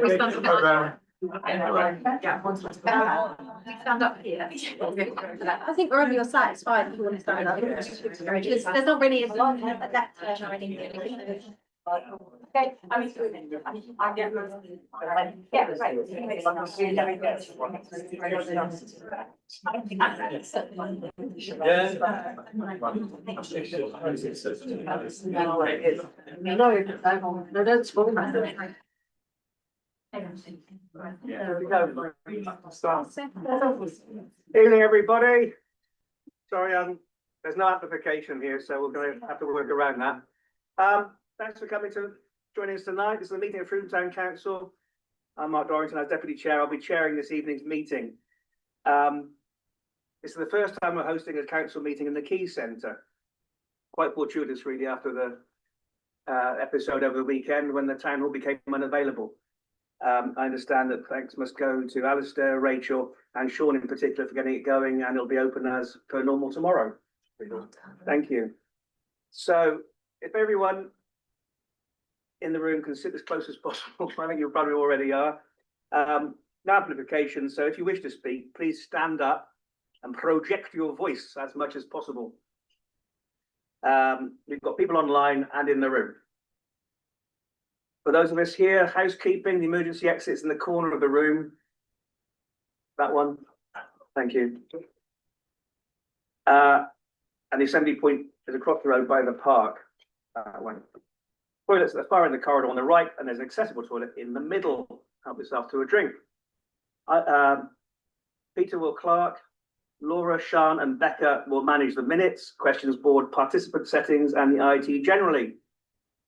We stand up. Stand up here. I think wherever you're sat, it's fine if you want to stand up. There's not really a left turn or anything. Okay, no, don't spoil that. Evening, everybody. Sorry, there's no amplification here, so we're going to have to work around that. Thanks for coming to joining us tonight. This is a meeting of Frome Town Council. I'm Mark Dorrington, as Deputy Chair. I'll be chairing this evening's meeting. This is the first time we're hosting a council meeting in the Key Centre. Quite fortuitous, really, after the episode over the weekend when the town hall became unavailable. I understand that thanks must go to Alistair, Rachel, and Sean in particular for getting it going, and it'll be open as per normal tomorrow. Thank you. So, if everyone in the room can sit as close as possible, I think you probably already are. No amplification, so if you wish to speak, please stand up and project your voice as much as possible. We've got people online and in the room. For those of us here, housekeeping, the emergency exit's in the corner of the room. That one. Thank you. And the assembly point is across the road by the park. Toilets at the far end of the corridor on the right, and there's an accessible toilet in the middle. Help yourself to a drink. Peter Will Clark, Laura, Sean, and Becca will manage the minutes, questions board, participant settings, and the IT generally.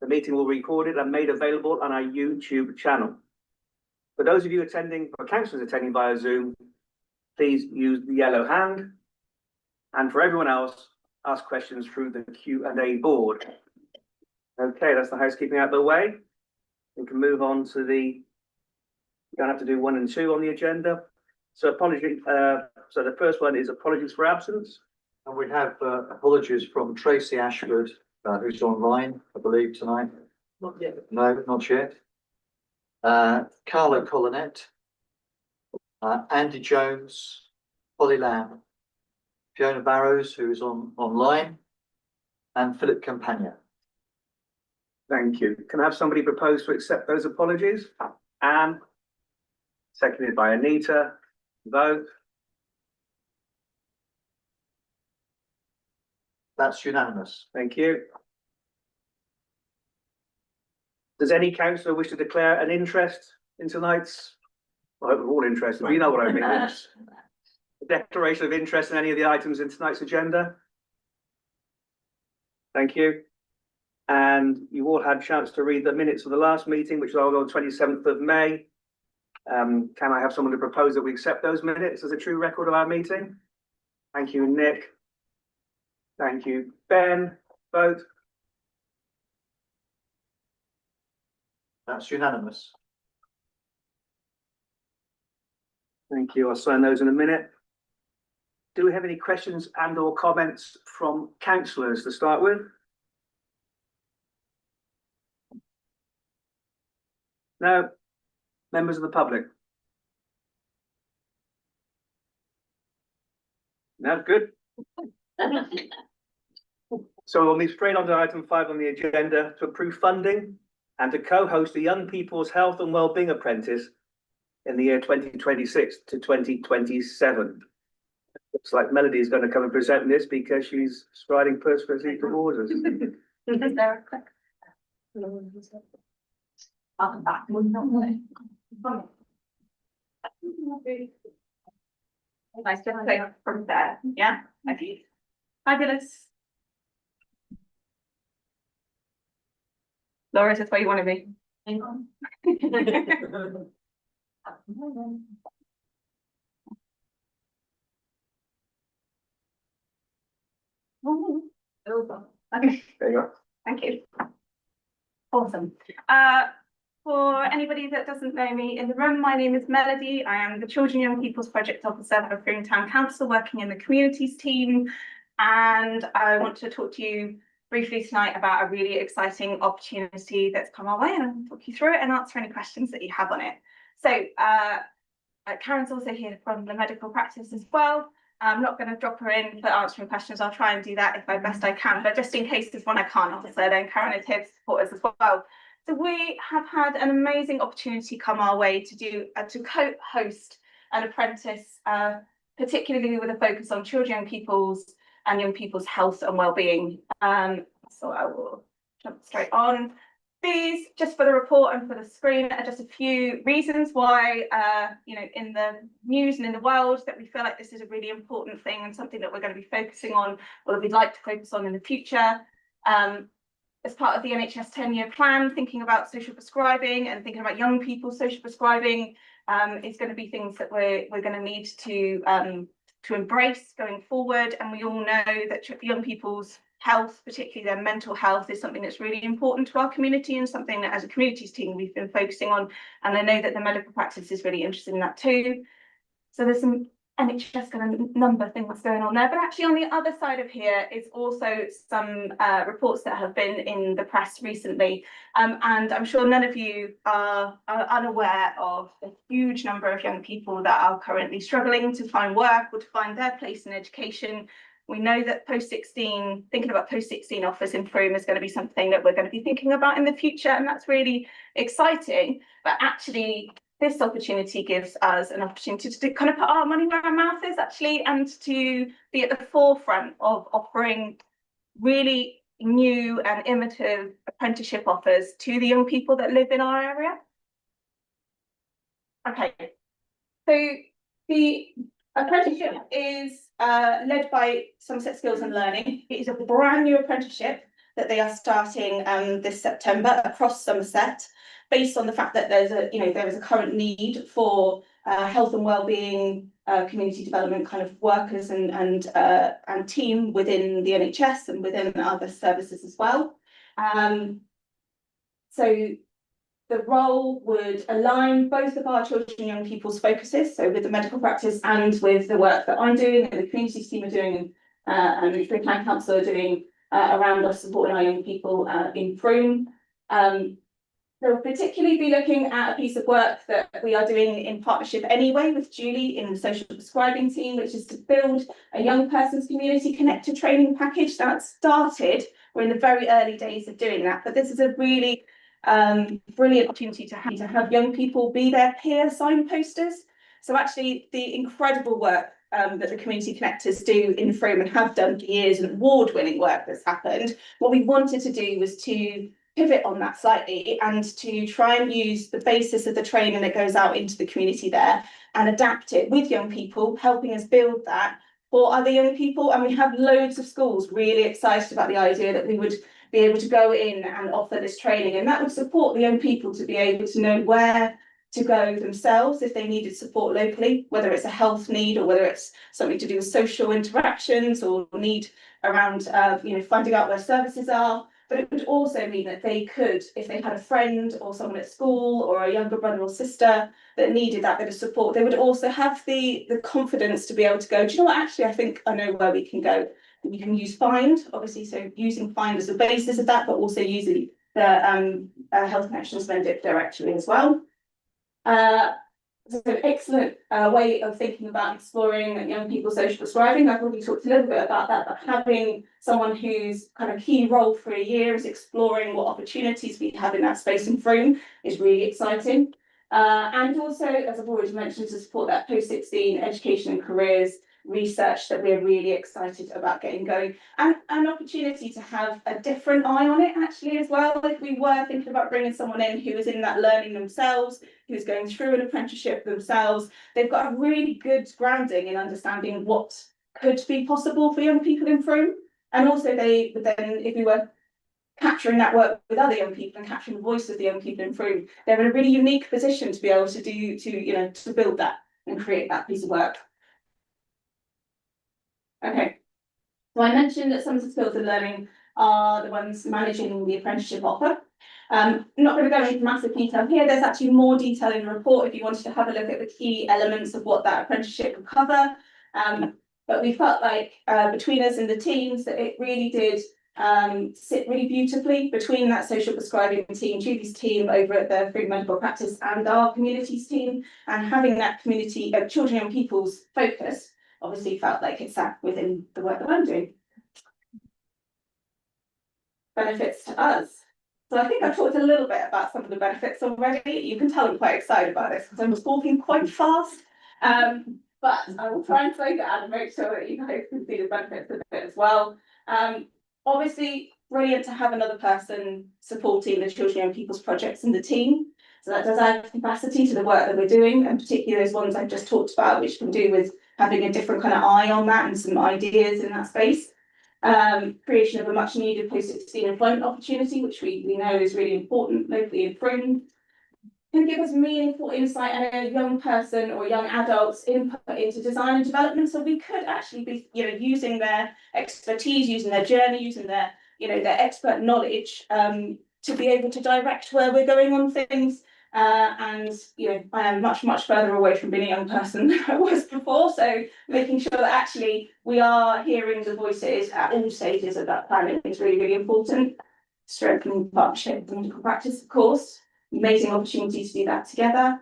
The meeting will be recorded and made available on our YouTube channel. For those of you attending, or councillors attending via Zoom, please use the yellow hand. And for everyone else, ask questions through the Q&A board. Okay, that's the housekeeping out of the way. We can move on to you don't have to do 1 and 2 on the agenda. So apologies. So the first one is apologies for absence. And we have apologies from Tracy Ashford, who's online, I believe, tonight. Not yet. No, not yet. Carlo Colonet, Andy Jones, Holly Lamb, Fiona Barrows, who is online, and Philip Campagna. Thank you. Can I have somebody propose to accept those apologies? Anne, seconded by Anita. Vote. That's unanimous. Thank you. Does any councillor wish to declare an interest in tonight's? I hope we're all interested, but you know what I mean. A declaration of interest in any of the items in tonight's agenda? Thank you. And you all had a chance to read the minutes of the last meeting, which was on the 27th of May. Can I have someone to propose that we accept those minutes as a true record of our meeting? Thank you, Nick. Thank you, Ben. Vote. That's unanimous. Thank you. I'll sign those in a minute. Do we have any questions and or comments from councillors to start with? No? Members of the public? No, good. So we'll move straight on to item 5 on the agenda to approve funding and to co-host the Young People's Health and Wellbeing Apprentice in the year 2026 to 2027. Looks like Melody is going to come and present this because she's striding purposefully towards us. Is there a click? Nice to play from there. Yeah. Okay. Fabulous. Laura, is this where you want to be? Hang on. Okay. There you are. Thank you. Awesome. For anybody that doesn't know me in the room, my name is Melody. I am the Children Young People's Project Officer for Frome Town Council, working in the communities team. And I want to talk to you briefly tonight about a really exciting opportunity that's come our way, and I'll talk you through it and answer any questions that you have on it. So Karen's also here from the medical practice as well. I'm not going to drop her in for answering questions. I'll try and do that if I best I can, but just in case there's one I can't answer, then Karen is here to support us as well. So we have had an amazing opportunity come our way to co-host an apprentice, particularly with a focus on children and young people's health and well-being. So I will jump straight on. These, just for the report and for the screen, are just a few reasons why, in the news and in the world, that we feel like this is a really important thing and something that we're going to be focusing on, or that we'd like to focus on in the future. As part of the NHS 10-year plan, thinking about social prescribing and thinking about young people's social prescribing is going to be things that we're going to need to embrace going forward. And we all know that young people's health, particularly their mental health, is something that's really important to our community and something that as a communities team we've been focusing on. And I know that the medical practice is really interested in that too. So there's some NHS kind of number things going on there, but actually on the other side of here is also some reports that have been in the press recently, and I'm sure none of you are unaware of the huge number of young people that are currently struggling to find work or to find their place in education. We know that thinking about post-16 offers in Frome is going to be something that we're going to be thinking about in the future, and that's really exciting. But actually, this opportunity gives us an opportunity to kind of put our money where our mouth is, actually, and to be at the forefront of offering really new and innovative apprenticeship offers to the young people that live in our area. Okay, so the apprenticeship is led by Somerset Skills and Learning. It is a brand new apprenticeship that they are starting this September across Somerset, based on the fact that there is a current need for health and wellbeing, community development kind of workers and team within the NHS and within other services as well. So the role would align both of our children and young people's focuses, so with the medical practice and with the work that I'm doing and the communities team are doing and the Plan Council are doing around us supporting our young people in Frome. They'll particularly be looking at a piece of work that we are doing in partnership anyway with Julie in the social prescribing team, which is to build a young person's community connected training package. That's started. We're in the very early days of doing that, but this is a really brilliant opportunity to have young people be their peer signposters. So actually the incredible work that the community connectors do in Frome and have done for years, and award-winning work that's happened, what we wanted to do was to pivot on that slightly and to try and use the basis of the training that goes out into the community there and adapt it with young people, helping us build that for other young people. And we have loads of schools really excited about the idea that we would be able to go in and offer this training, and that would support the young people to be able to know where to go themselves if they needed support locally, whether it's a health need or whether it's something to do with social interactions or need around finding out where services are. But it would also mean that they could, if they had a friend or someone at school or a younger brother or sister that needed that bit of support, they would also have the confidence to be able to go, do you know what, actually, I think I know where we can go. We can use Find, obviously, so using Find as the basis of that, but also using the Health Connections Vendip directory as well. It's an excellent way of thinking about exploring young people's social prescribing. I've already talked a little bit about that, but having someone whose kind of key role for a year is exploring what opportunities we have in that space in Frome is really exciting. And also, as I've already mentioned, to support that post-16 education and careers research that we're really excited about getting going, and an opportunity to have a different eye on it actually as well. If we were thinking about bringing someone in who is in that learning themselves, who's going through an apprenticeship themselves, they've got a really good grounding in understanding what could be possible for young people in Frome. And also they would then, if we were capturing that work with other young people and capturing the voice of the young people in Frome, they're in a really unique position to be able to to build that and create that piece of work. Okay, so I mentioned that Somerset Skills and Learning are the ones managing the apprenticeship offer. I'm not going to go into massive detail here. There's actually more detail in the report if you wanted to have a look at the key elements of what that apprenticeship would cover. But we felt like between us and the teams that it really did sit really beautifully between that social prescribing team, Julie's team over at the Frome Medical Practice and our communities team, and having that community of children and people's focus obviously felt like it sat within the work that I'm doing. Benefits to us. So I think I've talked a little bit about some of the benefits already. You can tell I'm quite excited about this because I'm talking quite fast. But I will try and slow down and make sure that you guys can see the benefits of it as well. Obviously, brilliant to have another person supporting the children and young people's projects in the team. So that does add capacity to the work that we're doing, and particularly those ones I've just talked about, which can do with having a different kind of eye on that and some ideas in that space. Creation of a much needed post-16 employment opportunity, which we know is really important locally in Frome, can give us meaningful insight and a young person or young adults input into design and development. So we could actually be, using their expertise, using their journey, using their, their expert knowledge, to be able to direct where we're going on things. And I am much further away from being a young person than I was before. So making sure that actually we are hearing the voices at all stages of that planning is really important. Strengthening partnership with medical practice, of course. Amazing opportunity to do that together.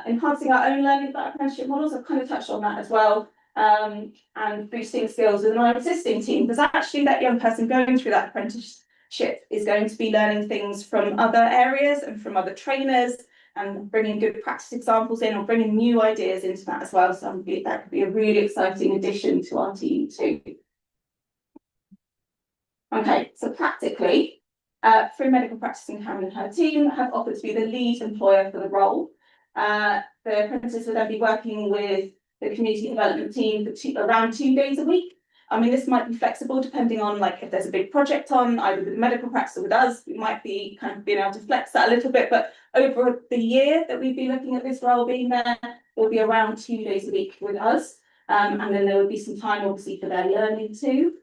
Enhancing our own learning about apprenticeship models, I've kind of touched on that as well. And boosting skills within our existing team, because actually that young person going through that apprenticeship is going to be learning things from other areas and from other trainers, and bringing good practice examples in or bringing new ideas into that as well. So that could be a really exciting addition to our team too. Okay, so practically, Frome Medical Practice and Karen and her team have offered to be the lead employer for the role. The apprentices will then be working with the community development team for around 2 days a week. I mean, this might be flexible depending on if there's a big project on, either with the medical practice or with us, we might be kind of being able to flex that a little bit. But over the year that we'd be looking at this role being there, it'll be around 2 days a week with us. And then there would be some time obviously for their learning too.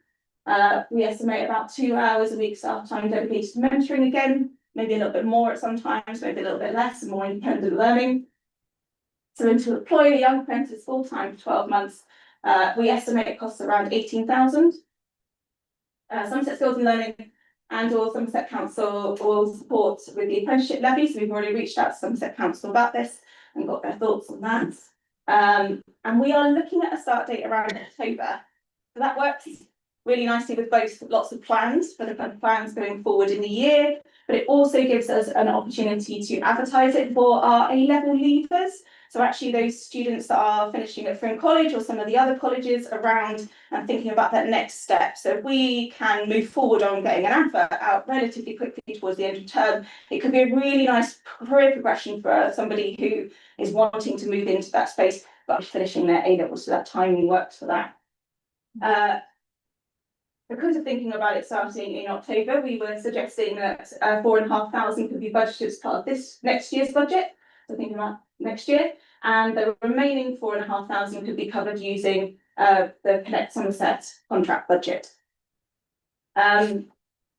We estimate about 2 hours a week staff time dedicated to mentoring again, maybe a little bit more at some times, maybe a little bit less and more independent learning. So to employ a young apprentice full-time for 12 months, we estimate it costs around 18,000. Somerset Skills and Learning and or Somerset Council will support with the apprenticeship levy. So we've already reached out to Somerset Council about this and got their thoughts on that. And we are looking at a start date around October. So that works really nicely with both lots of plans for the plans going forward in the year, but it also gives us an opportunity to advertise it for our A-level leavers. So actually those students that are finishing at Frome College or some of the other colleges around and thinking about that next step. So if we can move forward on getting an advert out relatively quickly towards the end of term, it could be a really nice career progression for somebody who is wanting to move into that space, but finishing their A-level, so that timing works for that. Because of thinking about it starting in October, we were suggesting that 4,500 could be budgeted as part of this next year's budget. So thinking about next year, and the remaining 4,500 could be covered using the Connect Somerset contract budget.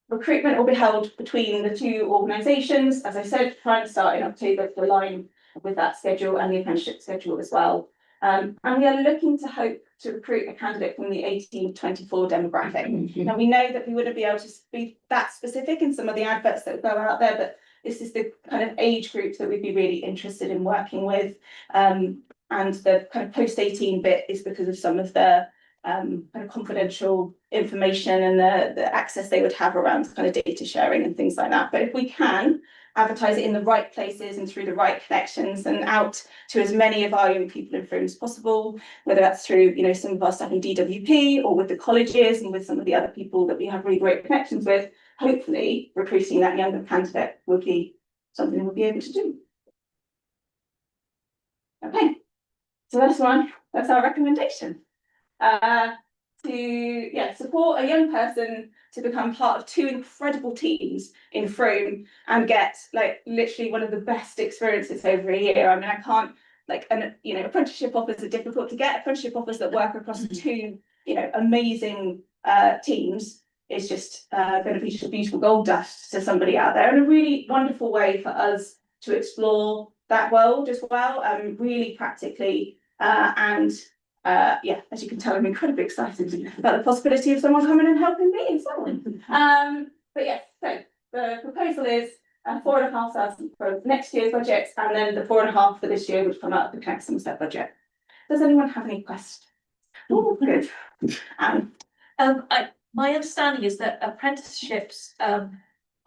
Recruitment will be held between the two organisations, as I said, trying to start in October to align with that schedule and the apprenticeship schedule as well. And we are looking to hope to recruit a candidate from the 18 to 24 demographic. Now we know that we wouldn't be able to be that specific in some of the adverts that go out there, but this is the kind of age group that we'd be really interested in working with. And the kind of post-18 bit is because of some of the kind of confidential information and the access they would have around kind of data sharing and things like that. But if we can advertise it in the right places and through the right connections and out to as many of our young people in Frome as possible, whether that's through some of our stuff in DWP or with the colleges and with some of the other people that we have really great connections with, hopefully recruiting that younger candidate would be something we'll be able to do. Okay, so that's our recommendation. To support a young person to become part of 2 incredible teams in Frome and get literally one of the best experiences over a year. I mean, I can't apprenticeship offers are difficult to get. Apprenticeship offers that work across 2 amazing teams is just going to be just beautiful gold dust to somebody out there, and a really wonderful way for us to explore that world as well, really practically and yeah, as you can tell, I'm incredibly excited about the possibility of someone coming and helping me as well. But yes, so the proposal is 4,500 for next year's budget, and then the 4,500 for this year, which come out of the next Somerset budget. Does anyone have any questions? Oh, good. My understanding is that apprenticeships are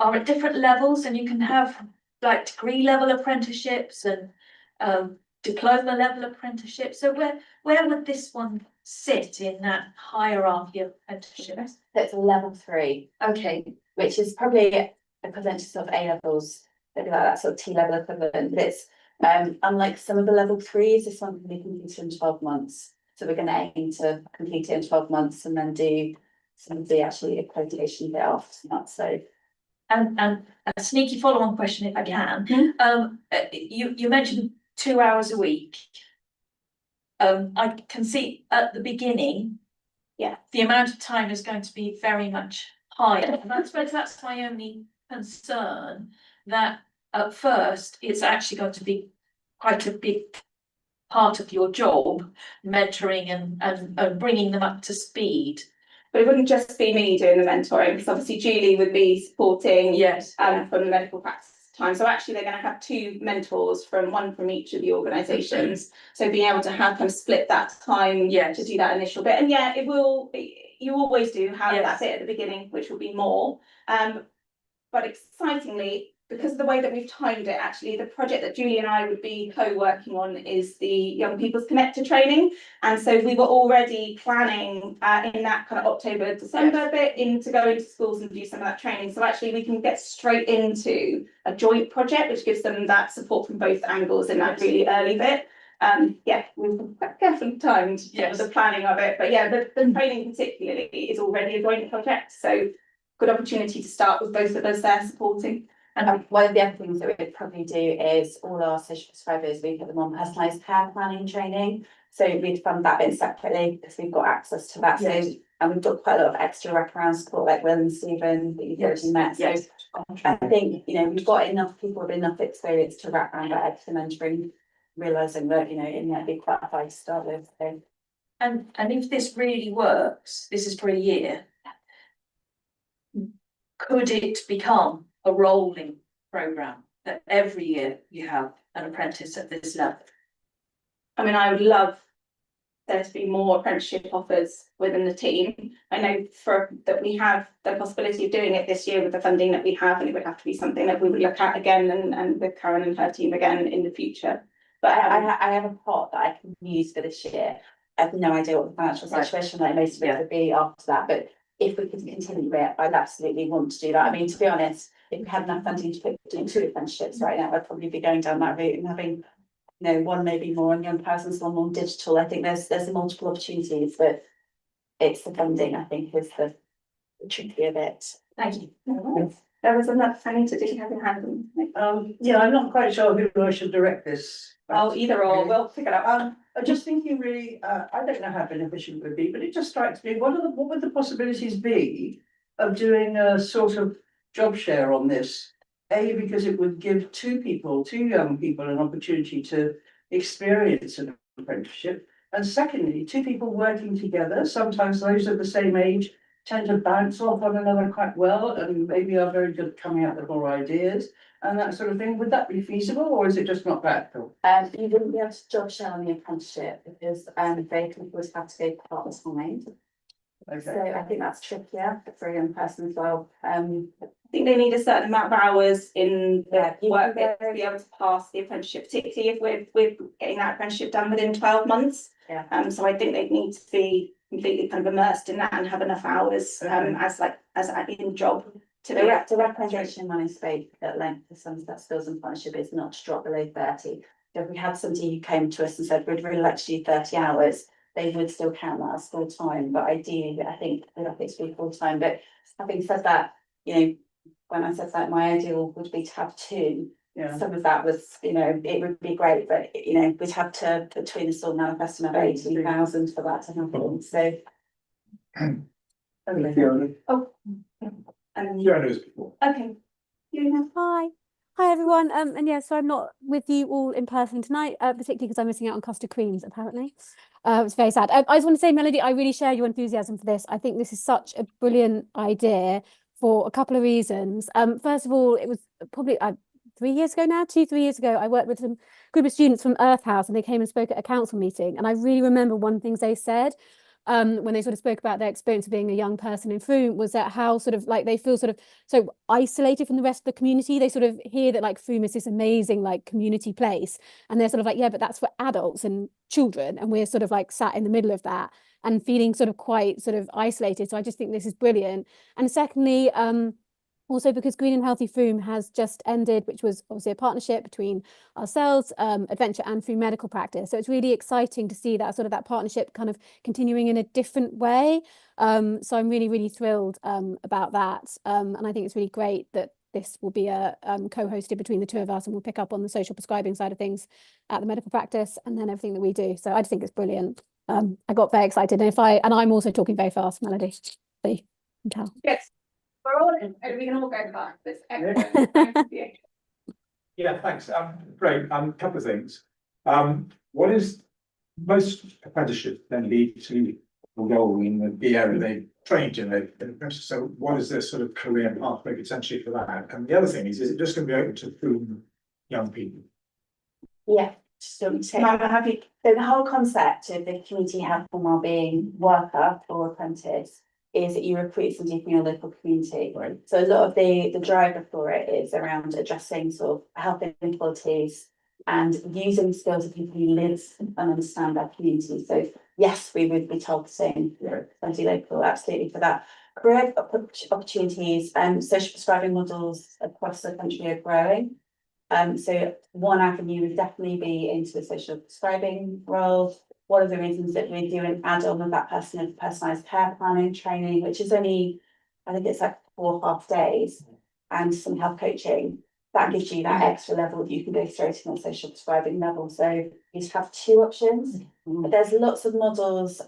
at different levels, and you can have like degree level apprenticeships and diploma level apprenticeships. So where would this one sit in that hierarchy of apprenticeships? That's a level 3, Okay, which is probably equivalent to sort of A levels, maybe like that sort of T level equivalent. But it's unlike some of the level 3s, this one can be completed in 12 months. So we're going to aim to complete it in 12 months and then do some of the actually accreditation bit after that. So and a sneaky follow-on question if I can. You mentioned 2 hours a week. I can see at the beginning, Yeah. the amount of time is going to be very much higher. And I suppose that's my only concern, that at first it's actually going to be quite a big part of your job, mentoring and bringing them up to speed. But it wouldn't just be me doing the mentoring, because obviously Julie would be supporting Yes. from the medical practice time. So actually they're going to have 2 mentors, one from each of the organisations. So being able to have kind of split that time Yes. to do that initial bit. And yeah, it will, you always do have Yes. that bit at the beginning, which will be more. But excitingly, because of the way that we've timed it, actually, the project that Julie and I would be co-working on is the Young People's Connector training. And so we were already planning in that kind of October, December bit to go into schools and do some of that training. So actually we can get straight into a joint project, which gives them that support from both angles in that really early bit. Yeah, we've quite carefully timed the planning of it. But yeah, the training particularly is already a joint project. So good opportunity to start with both of us there supporting. and one of the other things that we'd probably do is all our social prescribers, we put them on personalised care planning training. So we'd fund that bit separately because we've got access to that. Yes. So, and we've got quite a lot of extra wraparound support, like Will and Stephen that you've already met. So I think, we've got enough people with enough experience to wrap around that extra mentoring, realising that, it might be quite high to start with. So. And if this really works, this is for a year, could it become a rolling programme that every year you have an apprentice at this level? I mean, I would love there to be more apprenticeship offers within the team. I know that we have the possibility of doing it this year with the funding that we have, and it would have to be something that we would look at again and with Karen and her team again in the future. But I have a pot that I can use for this year. I have no idea what the financial situation like most of it would be after that, but if we could continue it, I'd absolutely want to do that. I mean, to be honest, if we had enough funding to put in 2 apprenticeships right now, I'd probably be going down that route and having, one maybe more on young persons, one more digital. I think there's multiple opportunities, but it's the funding, I think, is the trickier bit. Thank you. there was another thing to do. You have your hand on. Yeah, I'm not quite sure who I should direct this. Oh, either or, we'll pick it up. I'm just thinking really, I don't know how beneficial it would be, but it just strikes me, what would the possibilities be of doing a sort of job share on this? A, because it would give 2 young people an opportunity to experience an apprenticeship. And secondly, 2 people working together, sometimes those of the same age tend to bounce off one another quite well and maybe are very good at coming up with more ideas and that sort of thing. Would that be feasible, or is it just not practical? You wouldn't be able to job share on the apprenticeship because they would have to go part-time. Okay. So I think that's trickier for a young person as well. I think they need a certain amount of hours in the Yeah, work bit to be able to pass the apprenticeship, particularly if we're getting that apprenticeship done within 12 months. Yeah. So I think they need to be completely kind of immersed in that and have enough hours as an in job to do it. The representation money spoke at length for some of that skills and partnership is not to drop below 30. So if we had somebody who came to us and said, we'd really like to do 30 hours, they would still count that as full time. But ideally, I think they'd like it to be full time. But having said that, when I said that my ideal would be to have 2. Yeah. Some of that was, it would be great, but we'd have to between us all manifest another 18,000 for that to happen. So Oh, and Yeah, I know this before. okay. Hi. Hi everyone, and yeah, so I'm not with you all in person tonight, particularly because I'm missing out on custard creams, apparently. It's very sad. I just want to say, Melody, I really share your enthusiasm for this. I think this is such a brilliant idea for a couple of reasons. First of all, it was probably 3 years ago now, 3 years ago, I worked with some group of students from Earth House and they came and spoke at a council meeting. And I really remember one of the things they said, when they sort of spoke about their experience of being a young person in Frome, was that how sort of like they feel sort of so isolated from the rest of the community. They sort of hear that like Frome is this amazing like community place, and they're sort of like, yeah, but that's for adults and children, and we're sort of like sat in the middle of that and feeling sort of quite sort of isolated. So I just think this is brilliant. And secondly, also because Green and Healthy Frome has just ended, which was obviously a partnership between ourselves, Adventure and Frome Medical Practice. So it's really exciting to see that sort of that partnership kind of continuing in a different way. So I'm really, really thrilled about that. And I think it's really great that this will be a co-hosted between the two of us, and we'll pick up on the social prescribing side of things at the medical practice and then everything that we do. So I just think it's brilliant. I got very excited, and I'm also talking very fast, Melody. So you can tell. Yes, we're all in, and we can all go back. That's excellent. Thank you. Yeah, thanks. Great. Couple of things. What is most apprenticeships then lead to a role in the area they trained in? So what is their sort of career pathway potentially for that? And the other thing is it just going to be open to Frome young people? Yeah, so so the whole concept of the community health and wellbeing worker or apprentice is that you recruit somebody from your local community. Right. So a lot of the driver for it is around addressing sort of health inequalities and using skills of people who live and understand our community. So yes, we would be targeting somebody local, absolutely, for that. Career opportunities and social prescribing models across the country are growing. So one avenue would definitely be into the social prescribing role. One of the reasons that we do an add-on with that person is personalised care planning training, which is only, I think it's like 4.5 days, and some health coaching. That gives you that extra level. You can go straight in on social prescribing level. So you just have two options. But there's lots of models.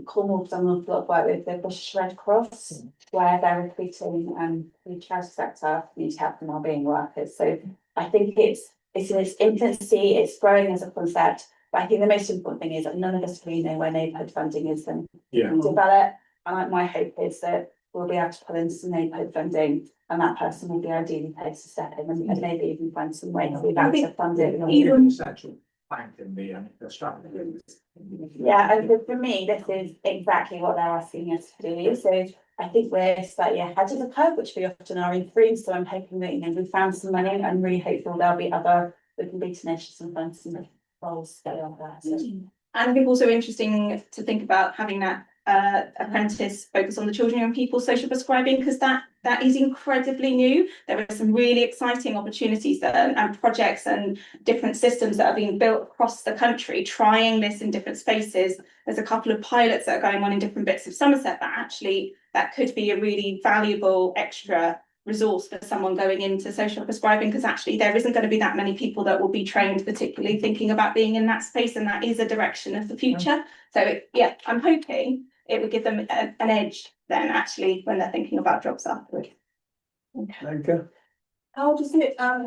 Cornwall's done an awful lot of work with the British Red Cross, where they're recruiting the charity sector, community health and wellbeing workers. So I think it's in its infancy, it's growing as a concept, but I think the most important thing is that none of us really know where neighbourhood funding is going to develop. And my hope is that we'll be able to pull in some neighbourhood funding, and that person will be ideally placed to step in and maybe even find some way to be able to fund it. Even essential plank in the strategy. Yeah, and for me, this is exactly what they're asking us to do. So I think we're slightly ahead of the curve, which we often are in Frome. So I'm hoping that we found some money, and I'm really hopeful there'll be other that can be tenacious and find some roles that are there. So. And I think also interesting to think about having that apprentice focus on the children and people social prescribing, because that is incredibly new. There are some really exciting opportunities there and projects and different systems that are being built across the country, trying this in different spaces. There's a couple of pilots that are going on in different bits of Somerset that could be a really valuable extra resource for someone going into social prescribing, because actually there isn't going to be that many people that will be trained particularly thinking about being in that space, and that is a direction of the future. So yeah, I'm hoping it would give them an edge then actually when they're thinking about jobs afterwards. Okay. How does it, I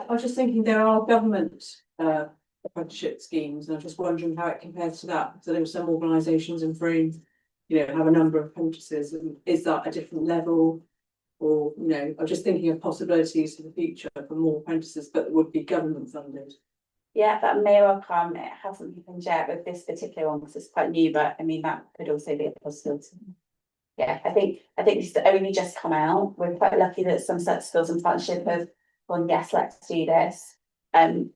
was just thinking there are government apprenticeship schemes, and I was just wondering how it compares to that. So there are some organisations in Frome, have a number of apprentices, and is that a different level? Or, I'm just thinking of possibilities for the future for more apprentices, but would be government funded. Yeah, that may well come. It hasn't happened yet with this particular one because it's quite new, but I mean that could also be a possibility. Yeah, I think it's only just come out. We're quite lucky that some set skills and partnership have gone, yes, let's do this.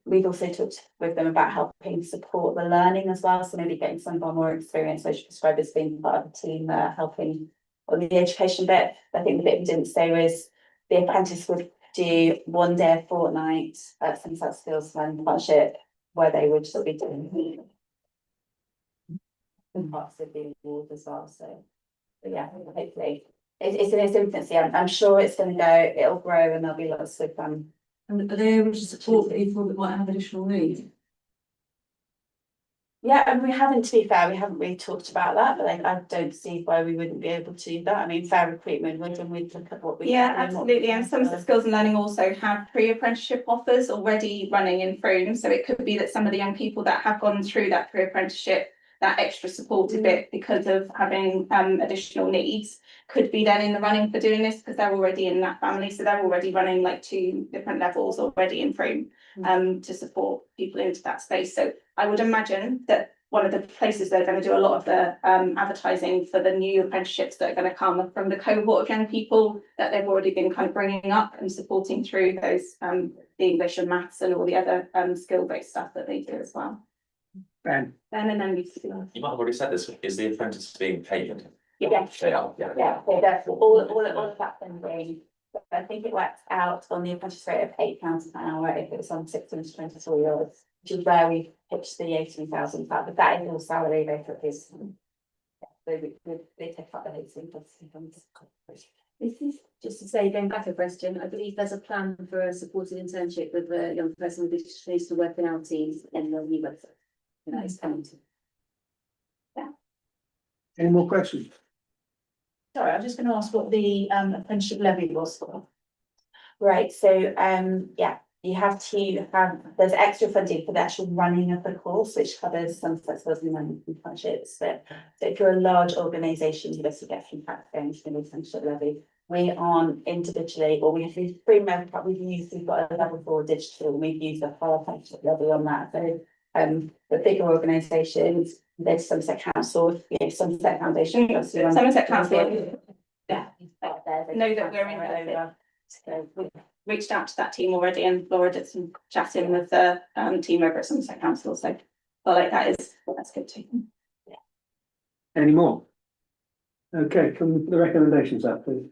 We've also talked with them about helping support the learning as well. So maybe getting some of our more experienced social prescribers being part of the team helping on the education bit. I think the bit we didn't say was the apprentice would do 1 day a fortnight at some set skills and partnership where they would still be doing parts of the award as well. So yeah, hopefully it's in its infancy. I'm sure it's going to go, it'll grow, and there'll be lots of And are they able to support people that might have additional needs? Yeah, and we haven't, to be fair, we haven't really talked about that, but like, I don't see why we wouldn't be able to do that. I mean, fair recruitment, when we look at what we. Yeah, can do and what we absolutely. And some of the can skills and learning also have pre-apprenticeship offers already running in Frome. So it could be that some of the young people that have gone through that pre-apprenticeship, that extra supported bit because of having additional needs, could be then in the running for doing this because they're already in that family. So they're already running like 2 different levels already in Frome to support people into that space. So I would imagine that one of the places they're going to do a lot of the advertising for the new apprenticeships that are going to come from the cohort of young people that they've already been kind of bringing up and supporting through those the English and maths and all the other skill-based stuff that they do as well. Ben, And then You might have already said this, is the apprentice being paid? Yeah. They are, yeah. Yeah, so that's all of that funding. But I think it works out on the apprentice rate of £8 an hour if it's on 6 to 24 years, which is where we pitched the 18,000, but that is all salary basically. So they take up the 18,000. This is just to say, going back a question, I believe there's a plan for a supported internship with a young person with disabilities to work in our teams in the new website. And that is coming to. any more questions? Sorry, I'm just going to ask what the apprenticeship levy was for. Right, so yeah, you have to have, there's extra funding for the actual running of the course, which covers some skills and apprenticeships. So if you're a large organisation, you basically get from tax going to the apprenticeship levy. We aren't individually, or we have these free member, we've got a level 4 digital, we've used a whole apprenticeship levy on that. So the bigger organisations, there's Somerset Council, Somerset Foundation. Somerset Council. Yeah. Know that we're interested. So we reached out to that team already, and Laura did some chatting with the team over at Somerset Council. So I like that's good too. Any more? Okay, come with the recommendations up, please.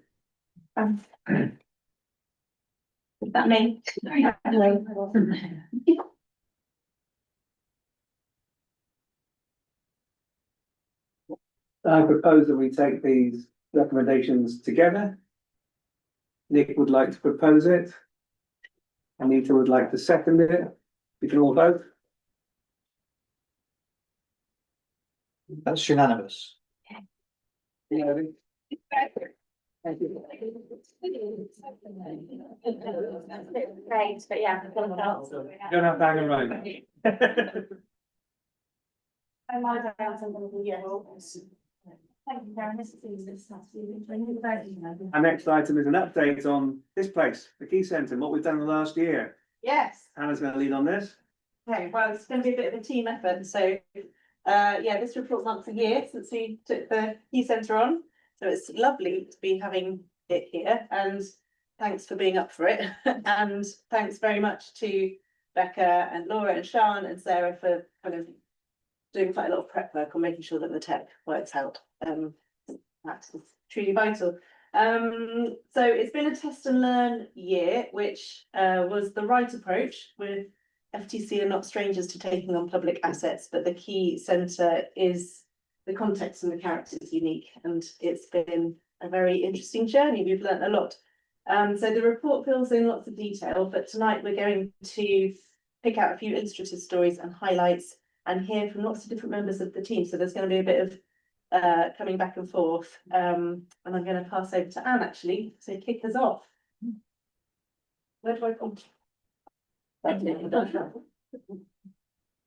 Is that me? I propose that we take these recommendations together. Nick would like to propose it. Anita would like to second it. We can all vote. That's unanimous. Yeah. Great, but yeah. Don't have to hang around. Our next item is an update on this place, the Key Centre, and what we've done in the last year. Yes. Hannah's going to lead on this. Okay, well, it's going to be a bit of a team effort. So, yeah, this report once a year since we took the Key Centre on. So it's lovely to be having it here, and thanks for being up for it. And thanks very much to Becca and Laura and Sian and Sarah for kind of doing quite a lot of prep work on making sure that the tech works out. That's truly vital. So it's been a test and learn year, which was the right approach. With FTC are not strangers to taking on public assets, but the Key Centre is the context and the characters unique, and it's been a very interesting journey. We've learned a lot. So the report fills in lots of detail, but tonight we're going to pick out a few illustrative stories and highlights and hear from lots of different members of the team. So there's going to be a bit of coming back and forth. And I'm going to pass over to Anne actually to kick us off. Where do I come?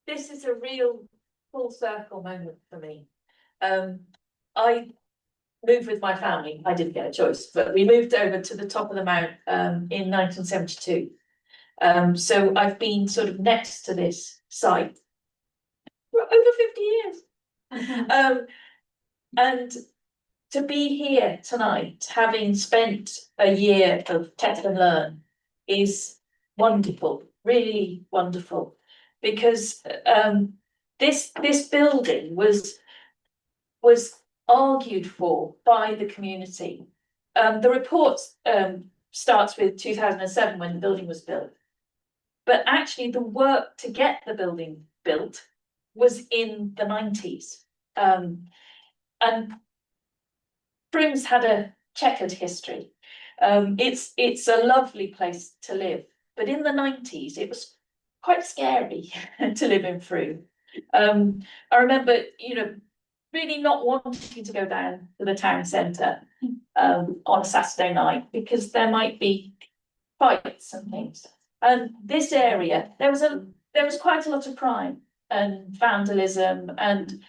This is a real full circle moment for me. I moved with my family. I didn't get a choice, but we moved over to the top of the mount in 1972. So I've been sort of next to this site for over 50 years. And to be here tonight, having spent a year of test and learn, is wonderful, really wonderful, because this building was argued for by the community. The report starts with 2007 when the building was built, but actually the work to get the building built was in the 90s. And Frome's had a checkered history. It's a lovely place to live, but in the 90s it was quite scary to live in Frome. I remember, you know, really not wanting to go down to the town centre on a Saturday night because there might be fights and things. And this area, there was quite a lot of crime and vandalism, and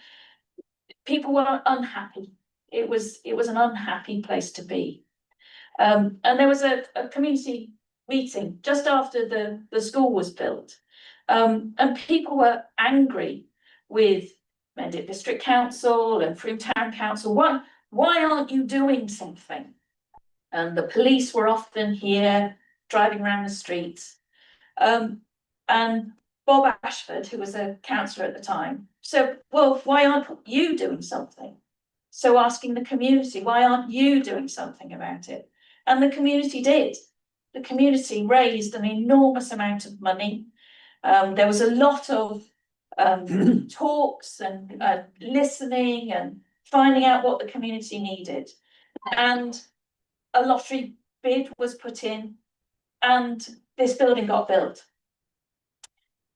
people were unhappy. It was an unhappy place to be. And there was a community meeting just after the school was built. And people were angry with Mendip District Council and Frome Town Council. Why aren't you doing something? And the police were often here driving around the streets. And Bob Ashford, who was a councillor at the time, said, well, why aren't you doing something? So asking the community, why aren't you doing something about it? And the community did. The community raised an enormous amount of money. There was a lot of talks and listening and finding out what the community needed. And a lottery bid was put in, and this building got built.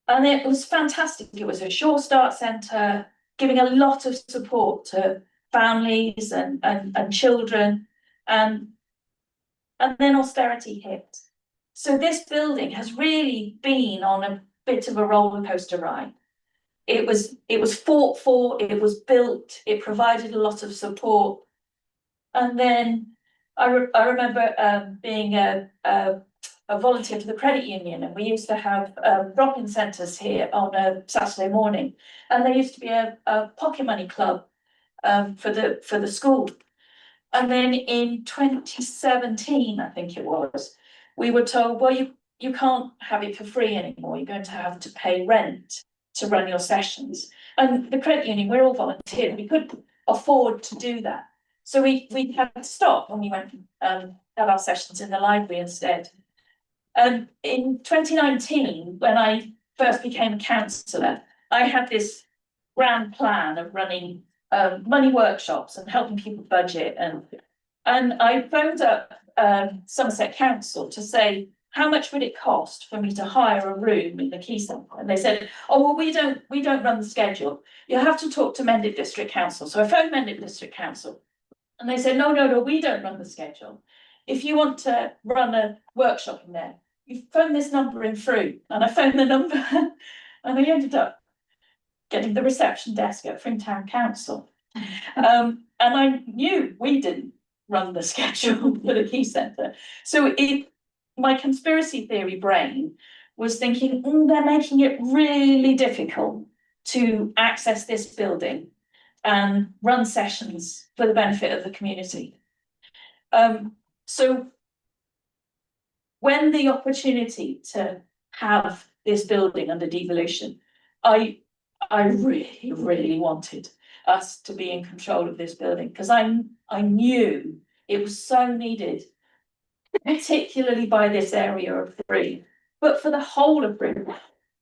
And it was fantastic. It was a Sure Start Centre, giving a lot of support to families and children. And then austerity hit. So this building has really been on a bit of a roller coaster ride. It was fought for, it was built, it provided a lot of support. And then I remember being a volunteer for the credit union, and we used to have drop-in centres here on a Saturday morning, and there used to be a pocket money club for the school. And then in 2017, I think it was, we were told, well, you can't have it for free anymore. You're going to have to pay rent to run your sessions. And the credit union, we're all volunteers. We couldn't afford to do that. So we had to stop, and we went and had our sessions in the library instead. And in 2019, when I first became a councillor, I had this grand plan of running money workshops and helping people budget, and I phoned up Somerset Council to say, how much would it cost for me to hire a room in the Quay Centre? And they said, oh, well, we don't run the schedule. You have to talk to Mendip District Council. So I phoned Mendip District Council, and they said, no, we don't run the schedule. If you want to run a workshop in there, you phone this number in Frome. And I phoned the number, and I ended up getting the reception desk at Frome Town Council. And I knew we didn't run the schedule for the Quay Centre. So my conspiracy theory brain was thinking, they're making it really difficult to access this building and run sessions for the benefit of the community. So when the opportunity to have this building under devolution, I really, really wanted us to be in control of this building, because I knew it was so needed, particularly by this area of Frome, but for the whole of Frome,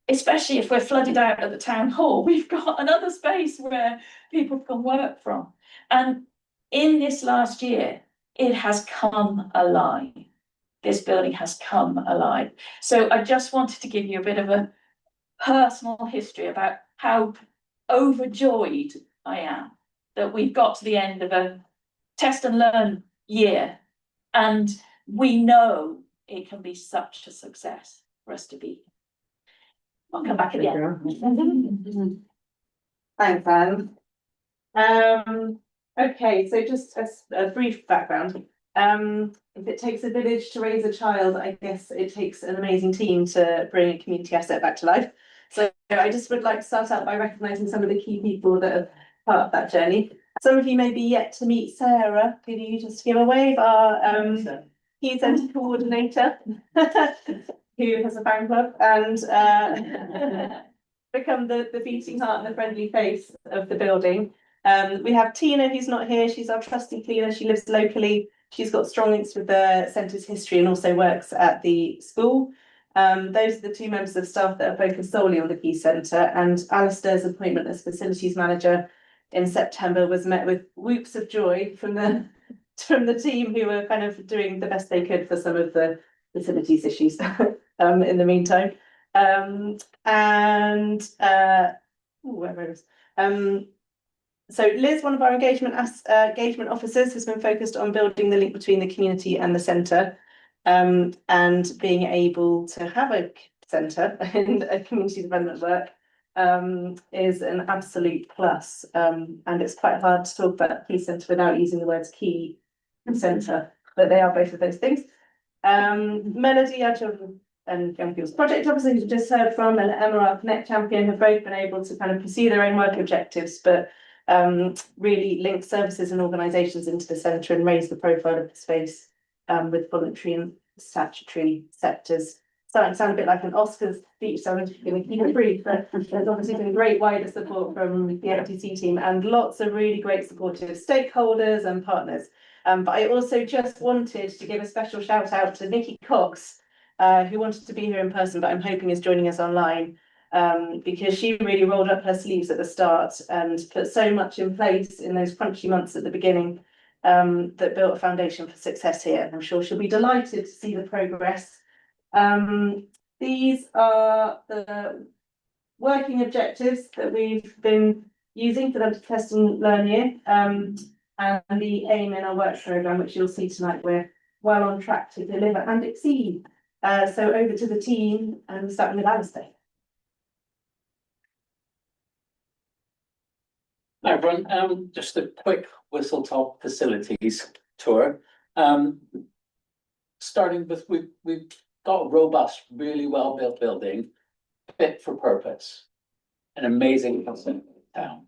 especially if we're flooded out at the town hall, we've got another space where people can work from. And in this last year, it has come alive. This building has come alive. So I just wanted to give you a bit of a personal history about how overjoyed I am that we've got to the end of a test and learn year, and we know it can be such a success for us to be. I'll come back again. Thanks, Anne. Okay, so just a brief background. If it takes a village to raise a child, I guess it takes an amazing team to bring a community asset back to life. So I just would like to start out by recognising some of the key people that are part of that journey. Some of you may be yet to meet Sarah. Could you just give a wave? Our Quay Centre coordinator, who has a fan club and become the beating heart and the friendly face of the building. We have Tina, who's not here. She's our trusty cleaner. She lives locally. She's got strong links with the centre's history and also works at the school. Those are the two members of staff that are focused solely on the Quay Centre, and Alistair's appointment as facilities manager in September was met with whoops of joy from the team, who were kind of doing the best they could for some of the facilities issues in the meantime. wherever it is. So Liz, one of our engagement officers, has been focused on building the link between the community and the centre, and being able to have a centre in a community development work is an absolute plus. And it's quite hard to talk about key centre without using the words key and centre, but they are both of those things. Melody, our children and young people's project officer, who you just heard from, and Emma, our Connect champion, have both been able to kind of pursue their own work objectives, but really link services and organisations into the centre and raise the profile of the space with voluntary and statutory sectors. Starting to sound a bit like an Oscars speech, so I'm going to keep it brief, but there's obviously been great wider support from the FTC team and lots of really great supportive stakeholders and partners. But I also just wanted to give a special shout out to Nikki Cox, who wanted to be here in person, but I'm hoping is joining us online, because she really rolled up her sleeves at the start and put so much in place in those crunchy months at the beginning, that built a foundation for success here. And I'm sure she'll be delighted to see the progress. These are the working objectives that we've been using for them to test and learn here, and the aim in our work programme, which you'll see tonight, we're well on track to deliver and exceed. So over to the team, and starting with Alistair. Hi everyone, just a quick whistle top facilities tour. Starting with, we've got a robust, really well built building, fit for purpose, an amazing concept town.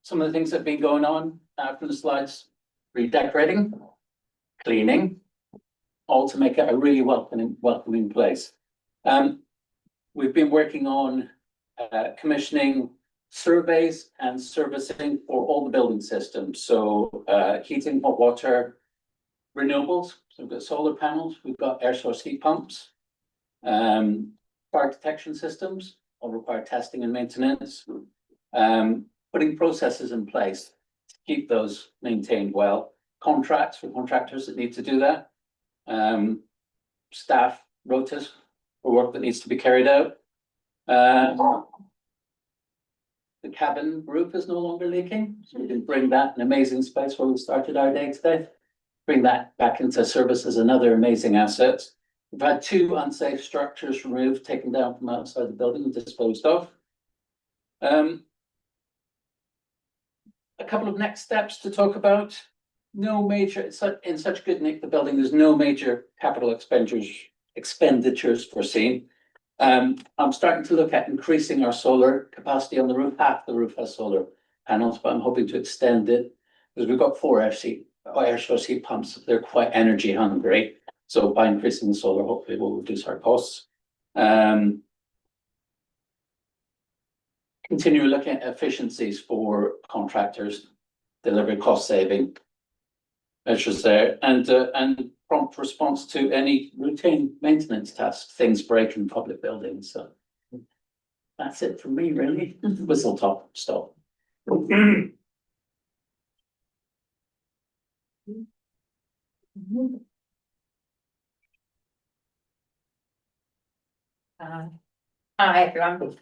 Some of the things that have been going on from the slides: redecorating, cleaning, all to make it a really welcoming place. We've been working on commissioning surveys and servicing for all the building systems. So heating, hot water, renewables. So we've got solar panels, we've got air source heat pumps, fire detection systems, all require testing and maintenance. Putting processes in place to keep those maintained well. Contracts for contractors that need to do that. Staff rotas for work that needs to be carried out. The cabin roof is no longer leaking, so we can bring that, an amazing space where we started our day today, bring that back into service as another amazing asset. We've had 2 unsafe structures removed, taken down from outside the building and disposed of. A couple of next steps to talk about. No major, it's in such good nick, the building, there's no major capital expenditures foreseen. I'm starting to look at increasing our solar capacity on the roof. Half the roof has solar panels, but I'm hoping to extend it because we've got 4 air source heat pumps. They're quite energy hungry. So by increasing the solar, hopefully we'll reduce our costs. Continue looking at efficiencies for contractors, delivery cost saving measures there, and prompt response to any routine maintenance tasks, things break in public buildings. So that's it from me, really. Whistle top stop. Hi everyone.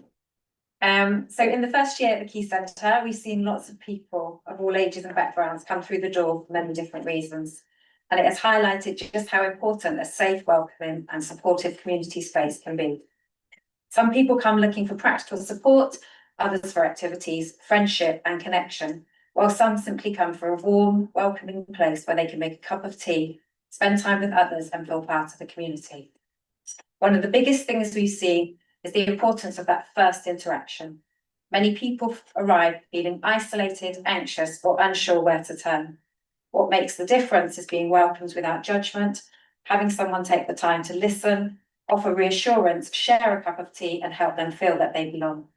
So in the first year at the Key Centre, we've seen lots of people of all ages and backgrounds come through the door for many different reasons. And it has highlighted just how important a safe, welcoming and supportive community space can be. Some people come looking for practical support, others for activities, friendship and connection, while some simply come for a warm, welcoming place where they can make a cup of tea, spend time with others and feel part of the community. One of the biggest things we've seen is the importance of that first interaction. Many people arrive feeling isolated, anxious or unsure where to turn. What makes the difference is being welcomed without judgment, having someone take the time to listen, offer reassurance, share a cup of tea and help them feel that they belong.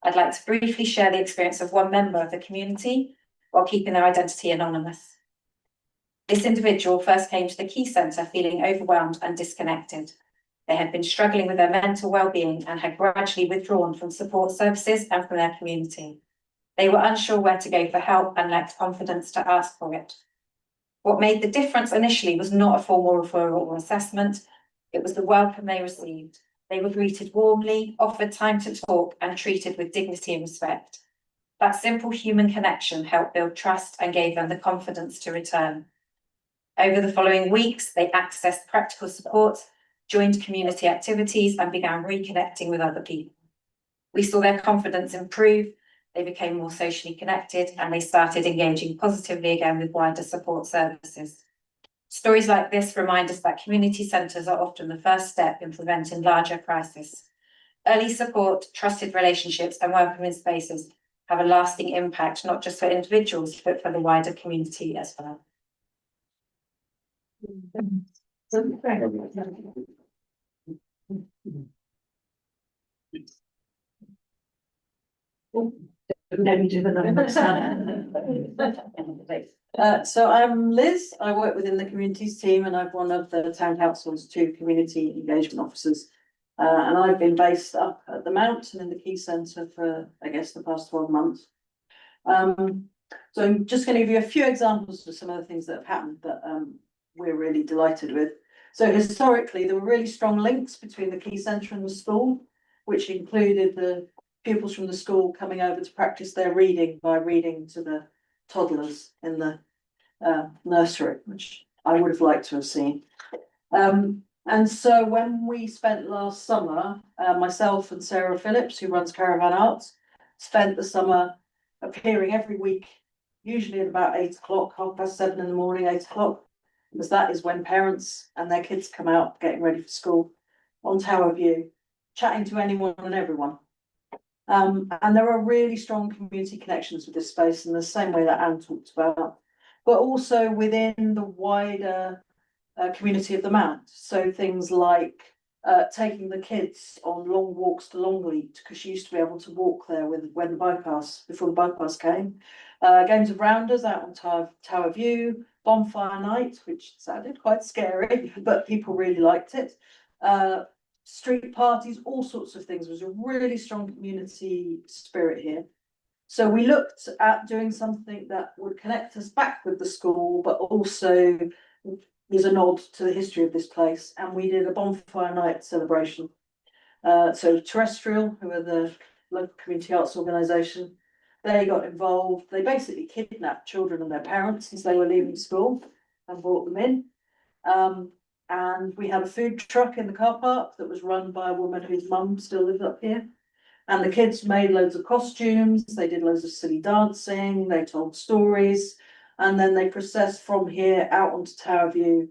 I'd like to briefly share the experience of one member of the community while keeping their identity anonymous. This individual first came to the Key Centre feeling overwhelmed and disconnected. They had been struggling with their mental well-being and had gradually withdrawn from support services and from their community. They were unsure where to go for help and lacked confidence to ask for it. What made the difference initially was not a formal referral or assessment, it was the welcome they received. They were greeted warmly, offered time to talk, and treated with dignity and respect. That simple human connection helped build trust and gave them the confidence to return. Over the following weeks, they accessed practical support, joined community activities, and began reconnecting with other people. We saw their confidence improve, they became more socially connected, and they started engaging positively again with wider support services. Stories like this remind us that community centres are often the first step in preventing larger crises. Early support, trusted relationships, and welcoming spaces have a lasting impact, not just for individuals, but for the wider community as well. So I'm Liz, I work within the communities team and I'm one of the town council's 2 community engagement officers. And I've been based up at the Mount and in the Key Centre for, I guess, the past 12 months. So I'm just going to give you a few examples of some of the things that have happened that we're really delighted with. So historically, there were really strong links between the Key Centre and the school, which included the pupils from the school coming over to practice their reading by reading to the toddlers in the nursery, which I would have liked to have seen. And so when we spent last summer, myself and Sarah Phillips, who runs Caravan Arts, spent the summer appearing every week, usually at about 8 o'clock, 7:30 in the morning, 8 o'clock, because that is when parents and their kids come out getting ready for school on Tower View, chatting to anyone and everyone. And there are really strong community connections with this space in the same way that Anne talked about, but also within the wider community of the Mount. So things like taking the kids on long walks to Longleat, because you used to be able to walk there before the bypass came. Games of rounders out on Tower View, bonfire night, which sounded quite scary, but people really liked it. Street parties, all sorts of things. There was a really strong community spirit here. So we looked at doing something that would connect us back with the school, but also is a nod to the history of this place. And we did a bonfire night celebration. So Terrestrial, who are the local community arts organisation, they got involved. They basically kidnapped children and their parents as they were leaving school and brought them in. And we had a food truck in the car park that was run by a woman whose mum still lives up here. And the kids made loads of costumes, they did loads of silly dancing, they told stories, and then they processed from here out onto Tower View,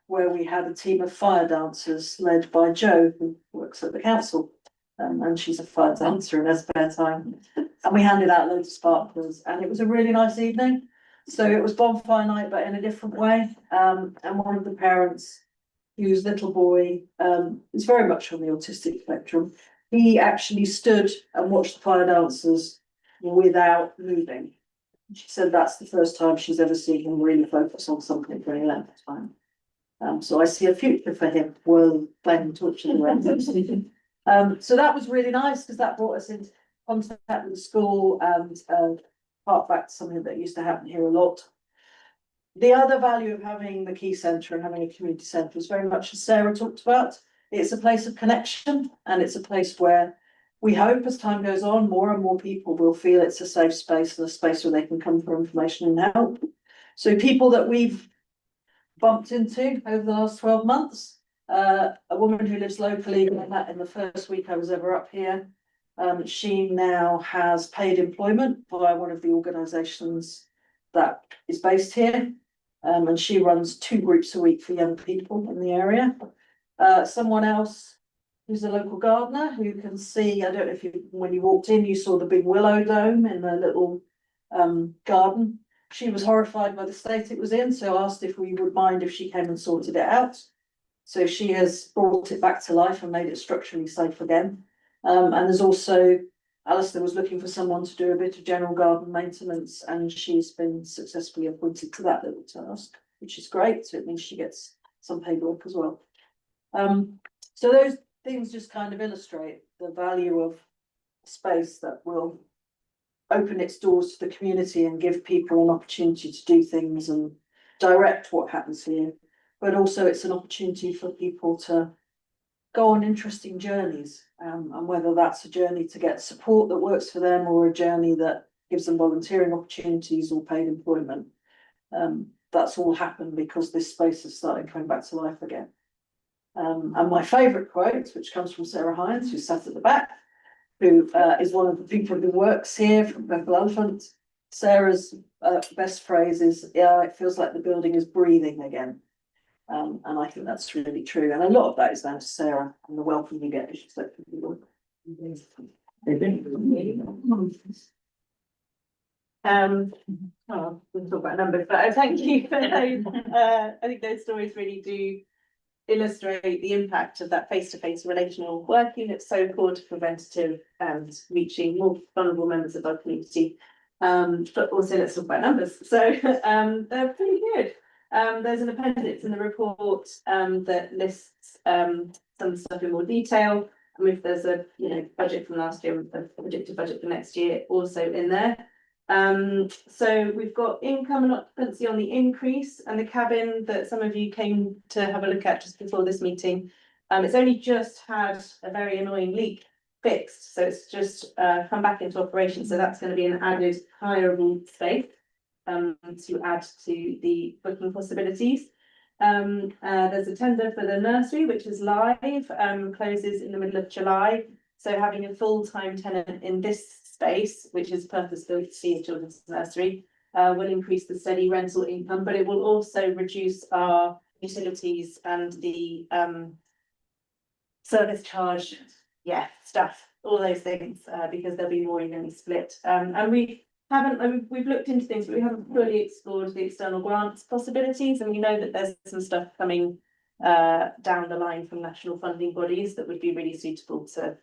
where we had a team of fire dancers led by Jo, who works at the council. And she's a fire dancer in her spare time. And we handed out loads of sparklers, and it was a really nice evening. So it was bonfire night, but in a different way. And one of the parents, whose little boy is very much on the autistic spectrum, he actually stood and watched the fire dancers without moving. She said that's the first time she's ever seen him really focus on something for any length of time. So I see a future for him while playing torches around. So that was really nice because that brought us into contact with the school and part back to something that used to happen here a lot. The other value of having the Key Centre and having a community centre is very much as Sarah talked about. It's a place of connection, and it's a place where we hope as time goes on, more and more people will feel it's a safe space and a space where they can come for information and help. So people that we've bumped into over the last 12 months, a woman who lives locally, I met in the first week I was ever up here. She now has paid employment via one of the organisations that is based here. And she runs 2 groups a week for young people in the area. Someone else who's a local gardener who can see, I don't know if when you walked in, you saw the big willow dome in the little garden. She was horrified by the state it was in, so asked if we would mind if she came and sorted it out. So she has brought it back to life and made it structurally safe again. And there's also, Alistair was looking for someone to do a bit of general garden maintenance, and she's been successfully appointed to that little task, which is great. So it means she gets some paid work as well. So those things just kind of illustrate the value of space that will open its doors to the community and give people an opportunity to do things and direct what happens here. But also it's an opportunity for people to go on interesting journeys. And whether that's a journey to get support that works for them or a journey that gives them volunteering opportunities or paid employment. That's all happened because this space has started coming back to life again. And my favourite quote, which comes from Sarah Hines, who sat at the back, who is one of the people who works here from Bethel Elephant. Sarah's best phrase is, "Yeah, it feels like the building is breathing again." And I think that's really true. And a lot of that is down to Sarah and the welcome you get as you step through the door. We can talk about numbers, but I thank you for those. I think those stories really do illustrate the impact of that face-to-face relational working that's so core to preventative and reaching more vulnerable members of our community. But also let's talk about numbers. So they're pretty good. There's an appendix in the report that lists some of the stuff in more detail. And if there's a budget from last year, a predicted budget for next year also in there. So we've got income and occupancy on the increase, and the cabin that some of you came to have a look at just before this meeting. It's only just had a very annoying leak fixed, so it's just come back into operation. So that's going to be an added hireable space to add to the booking possibilities. There's a tender for the nursery, which is live, closes in the middle of July. So having a full-time tenant in this space, which is purpose-built to be a children's nursery, will increase the steady rental income, but it will also reduce our utilities and the service charge, stuff, all those things, because there'll be more evenly split. And we've looked into things, but we haven't fully explored the external grants possibilities, and we know that there's some stuff coming down the line from national funding bodies that would be really suitable to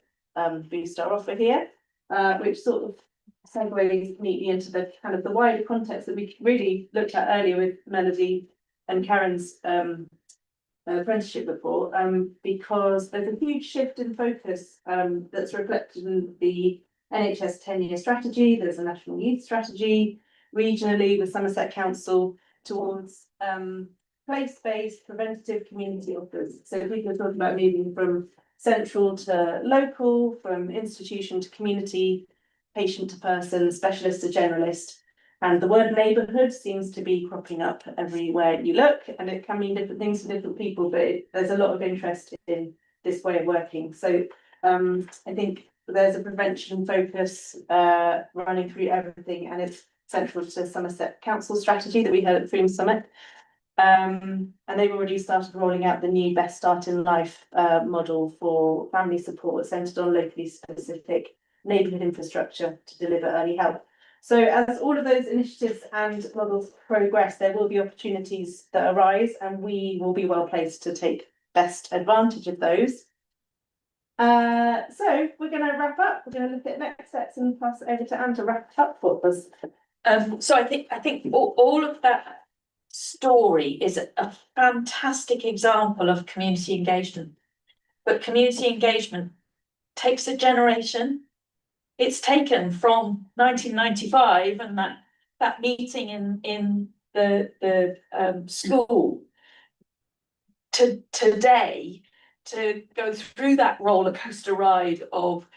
boost our offer here. Which sort of segues neatly into the kind of the wider context that we really looked at earlier with Melody and Karen's apprenticeship report, because there's a huge shift in focus that's reflected in the NHS 10-year strategy. There's a national youth strategy regionally with Somerset Council towards place-based preventative community offers. So people are talking about moving from central to local, from institution to community, patient to person, specialist to generalist. And the word neighbourhood seems to be cropping up everywhere you look, and it can mean different things to different people, but there's a lot of interest in this way of working. So I think there's a prevention focus running through everything, and it's central to Somerset Council strategy that we had at the Frome Summit. And they've already started rolling out the new Best Start in Life model for family support centred on locally specific neighbourhood infrastructure to deliver early help. So as all of those initiatives and models progress, there will be opportunities that arise, and we will be well placed to take best advantage of those. So we're going to wrap up. We're going to look at next steps and pass it over to Anne to wrap it up for us. So I think all of that story is a fantastic example of community engagement. But community engagement takes a generation. It's taken from 1995 and that meeting in the school to today to go through that roller coaster ride of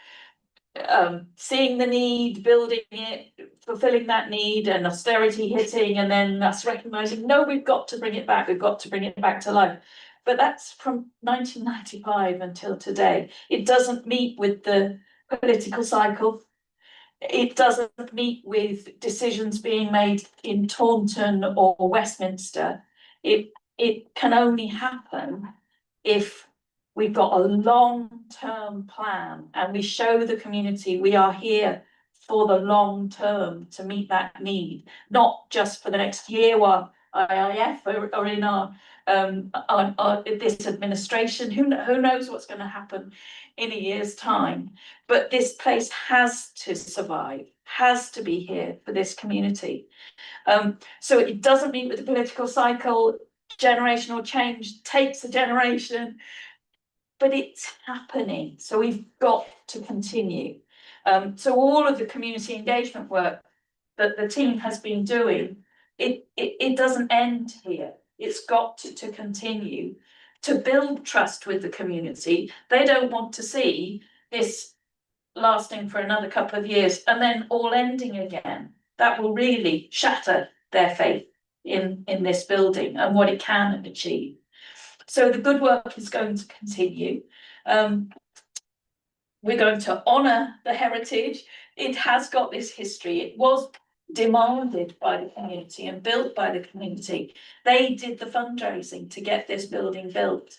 seeing the need, building it, fulfilling that need, and austerity hitting, and then us recognising, no, we've got to bring it back, we've got to bring it back to life. But that's from 1995 until today. It doesn't meet with the political cycle. It doesn't meet with decisions being made in Taunton or Westminster. It can only happen if we've got a long-term plan and we show the community we are here for the long term to meet that need, not just for the next year while IIF are in our this administration. Who knows what's going to happen in a year's time? But this place has to survive, has to be here for this community. So it doesn't mean with the political cycle. Generational change takes a generation, but it's happening. So we've got to continue. So all of the community engagement work that the team has been doing, it doesn't end here. It's got to continue. to build trust with the community. They don't want to see this lasting for another couple of years and then all ending again. That will really shatter their faith in this building and what it can achieve. So the good work is going to continue. We're going to honour the heritage. It has got this history. It was demanded by the community and built by the community. They did the fundraising to get this building built.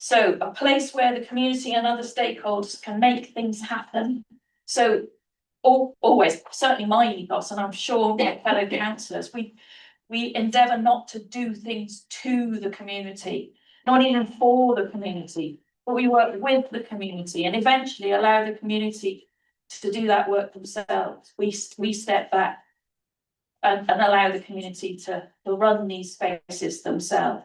So a place where the community and other stakeholders can make things happen. So always, certainly my ethos, and I'm sure my fellow councillors, we endeavour not to do things to the community, not even for the community, but we work with the community and eventually allow the community to do that work themselves. We step back and allow the community to run these spaces themselves.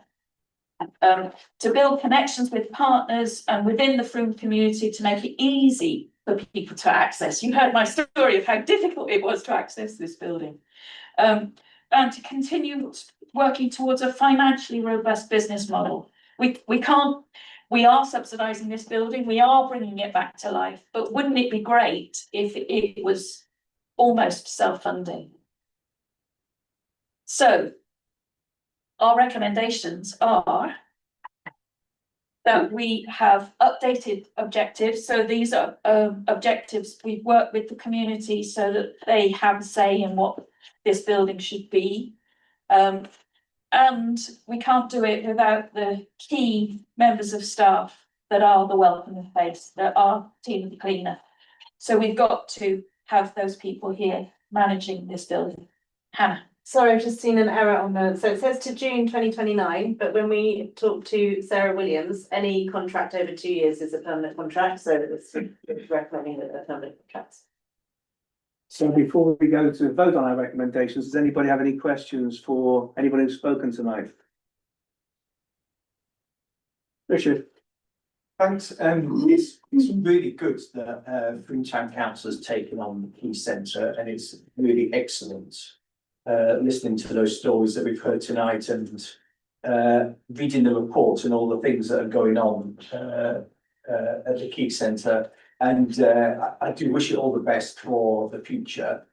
To build connections with partners and within the Frome community to make it easy for people to access. You heard my story of how difficult it was to access this building. And to continue working towards a financially robust business model. We are subsidising this building, we are bringing it back to life, but wouldn't it be great if it was almost self-funding? So our recommendations are that we have updated objectives. So these are objectives we've worked with the community so that they have a say in what this building should be. And we can't do it without the key members of staff that are the welcoming face, that are team the cleaner. So we've got to have those people here managing this building. Hannah. Sorry, I've just seen an error on the, so it says to June 2029, but when we talked to Sarah Williams, any contract over 2 years is a permanent contract, so it's recommending that they're permanent contracts. So before we go to vote on our recommendations, does anybody have any questions for anyone who's spoken tonight? Richard. Thanks. It's really good that Frome Town Council has taken on the Key Centre, and it's really excellent listening to those stories that we've heard tonight and reading the reports and all the things that are going on at the Key Centre. And I do wish it all the best for the future.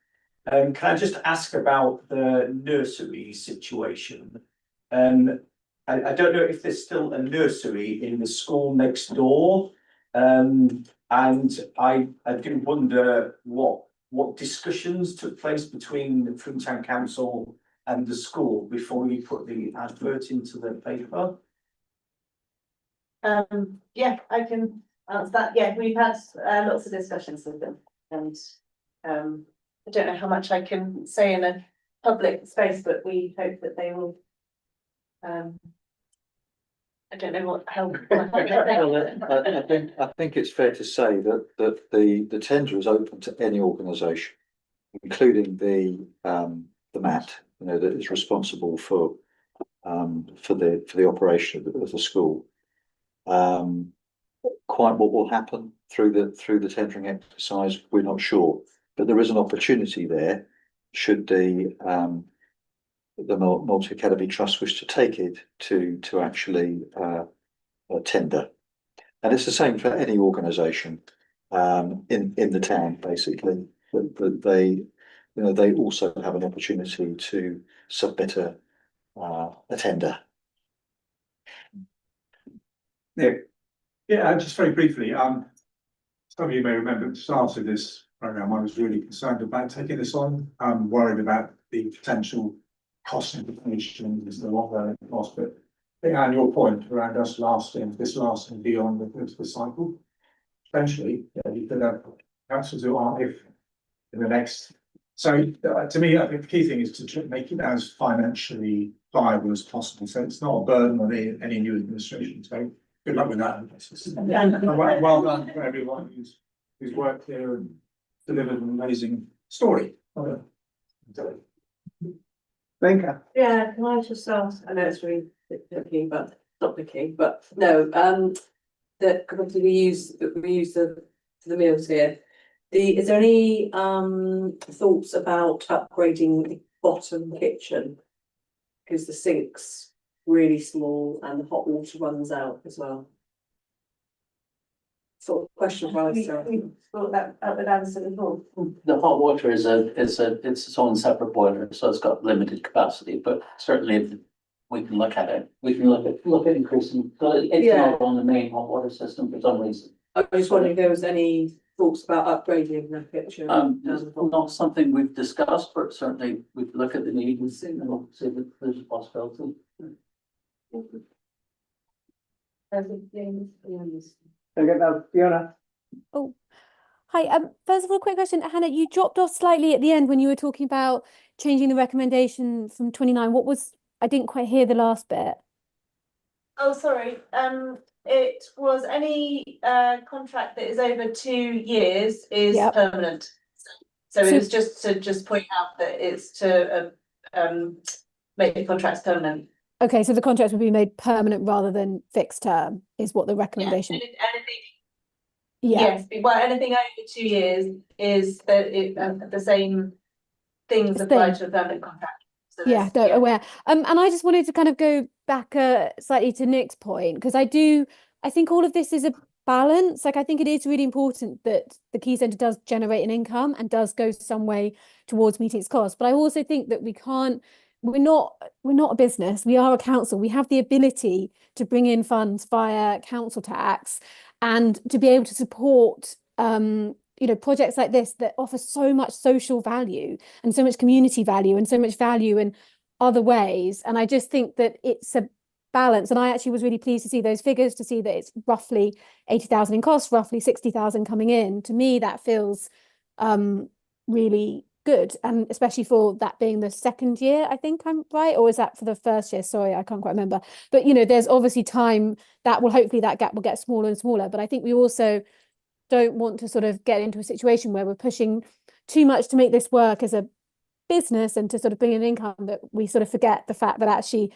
Can I just ask about the nursery situation? I don't know if there's still a nursery in the school next door. And I do wonder what discussions took place between the Frome Town Council and the school before you put the advert into the paper. Yeah, I can answer that. Yeah, we've had lots of discussions with them, and I don't know how much I can say in a public space, but we hope that they will. I don't know what help. I think it's fair to say that the tender is open to any organisation, including the MAT, that is responsible for the operation of the school. Quite what will happen through the tendering exercise, we're not sure, but there is an opportunity there should the Multi Academy Trust wish to take it to actually tender, and it's the same for any organisation in the town, basically. But they also have an opportunity to submit a tender. Yeah, just very briefly, some of you may remember at the start of this programme, I was really concerned about taking this on. I'm worried about the potential cost implications, the long-running cost, but I think on your point around us lasting beyond the cycle, potentially, you could have councils who are if in the next. So to me, I think the key thing is to make it as financially viable as possible. So it's not a burden on any new administration. So good luck with that. And well done for everyone who's worked here and delivered an amazing story. Yeah, can I just ask, I know it's really picky, but not picky, but no, that obviously we use the meals here. Is there any thoughts about upgrading the bottom kitchen? Because the sinks really small and the hot water runs out as well. Sort of question for us. Thought that up with Alison before. The hot water is it's its own separate boiler, so it's got limited capacity, but certainly if we can look at it, we can look at increasing, it's Yeah. not on the main hot water system for some reason. I was just wondering if there was any thoughts about upgrading the picture. It's not something we've discussed, but certainly we can look at the need and see if there's a possibility. Okay, now, Fiona. Oh, hi. First of all, quick question, Hannah. You dropped off slightly at the end when you were talking about changing the recommendation from 29. What was? I didn't quite hear the last bit. Oh, sorry. It was any contract that is over 2 years is Yep. permanent. So it was just to point out that it's to make the contracts permanent. Okay, so the contracts would be made permanent rather than fixed term, is what the recommendation. Anything, Yeah. yes, well, anything over 2 years is the same things apply to a permanent contract. So Yeah, there's- aware. And I just wanted to kind of go back slightly to Nick's point, because I think all of this is a balance. Like, I think it is really important that the Key Centre does generate an income and does go some way towards meeting its costs. But I also think that we're not a business, we are a council. We have the ability to bring in funds via council tax and to be able to support projects like this that offer so much social value and so much community value and so much value in other ways. And I just think that it's a balance. And I actually was really pleased to see those figures, to see that it's roughly 80,000 in costs, roughly 60,000 coming in. To me, that feels really good, and especially for that being the second year, I think I'm right, or is that for the first year? Sorry, I can't quite remember. But there's obviously time that will, hopefully that gap will get smaller and smaller. But I think we also don't want to sort of get into a situation where we're pushing too much to make this work as a business and to sort of bring in income, that we sort of forget the fact that actually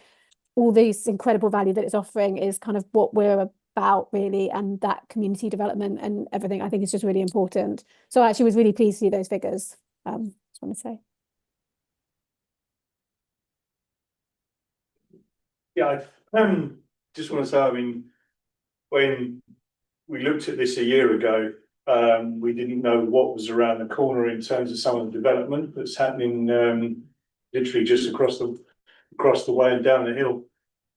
all this incredible value that it's offering is kind of what we're about, really, and that community development and everything, I think, is just really important. So I actually was really pleased to see those figures. Just want to say. Yeah, I just want to say, I mean, when we looked at this a year ago, we didn't know what was around the corner in terms of some of the development that's happening literally just across the way and down the hill.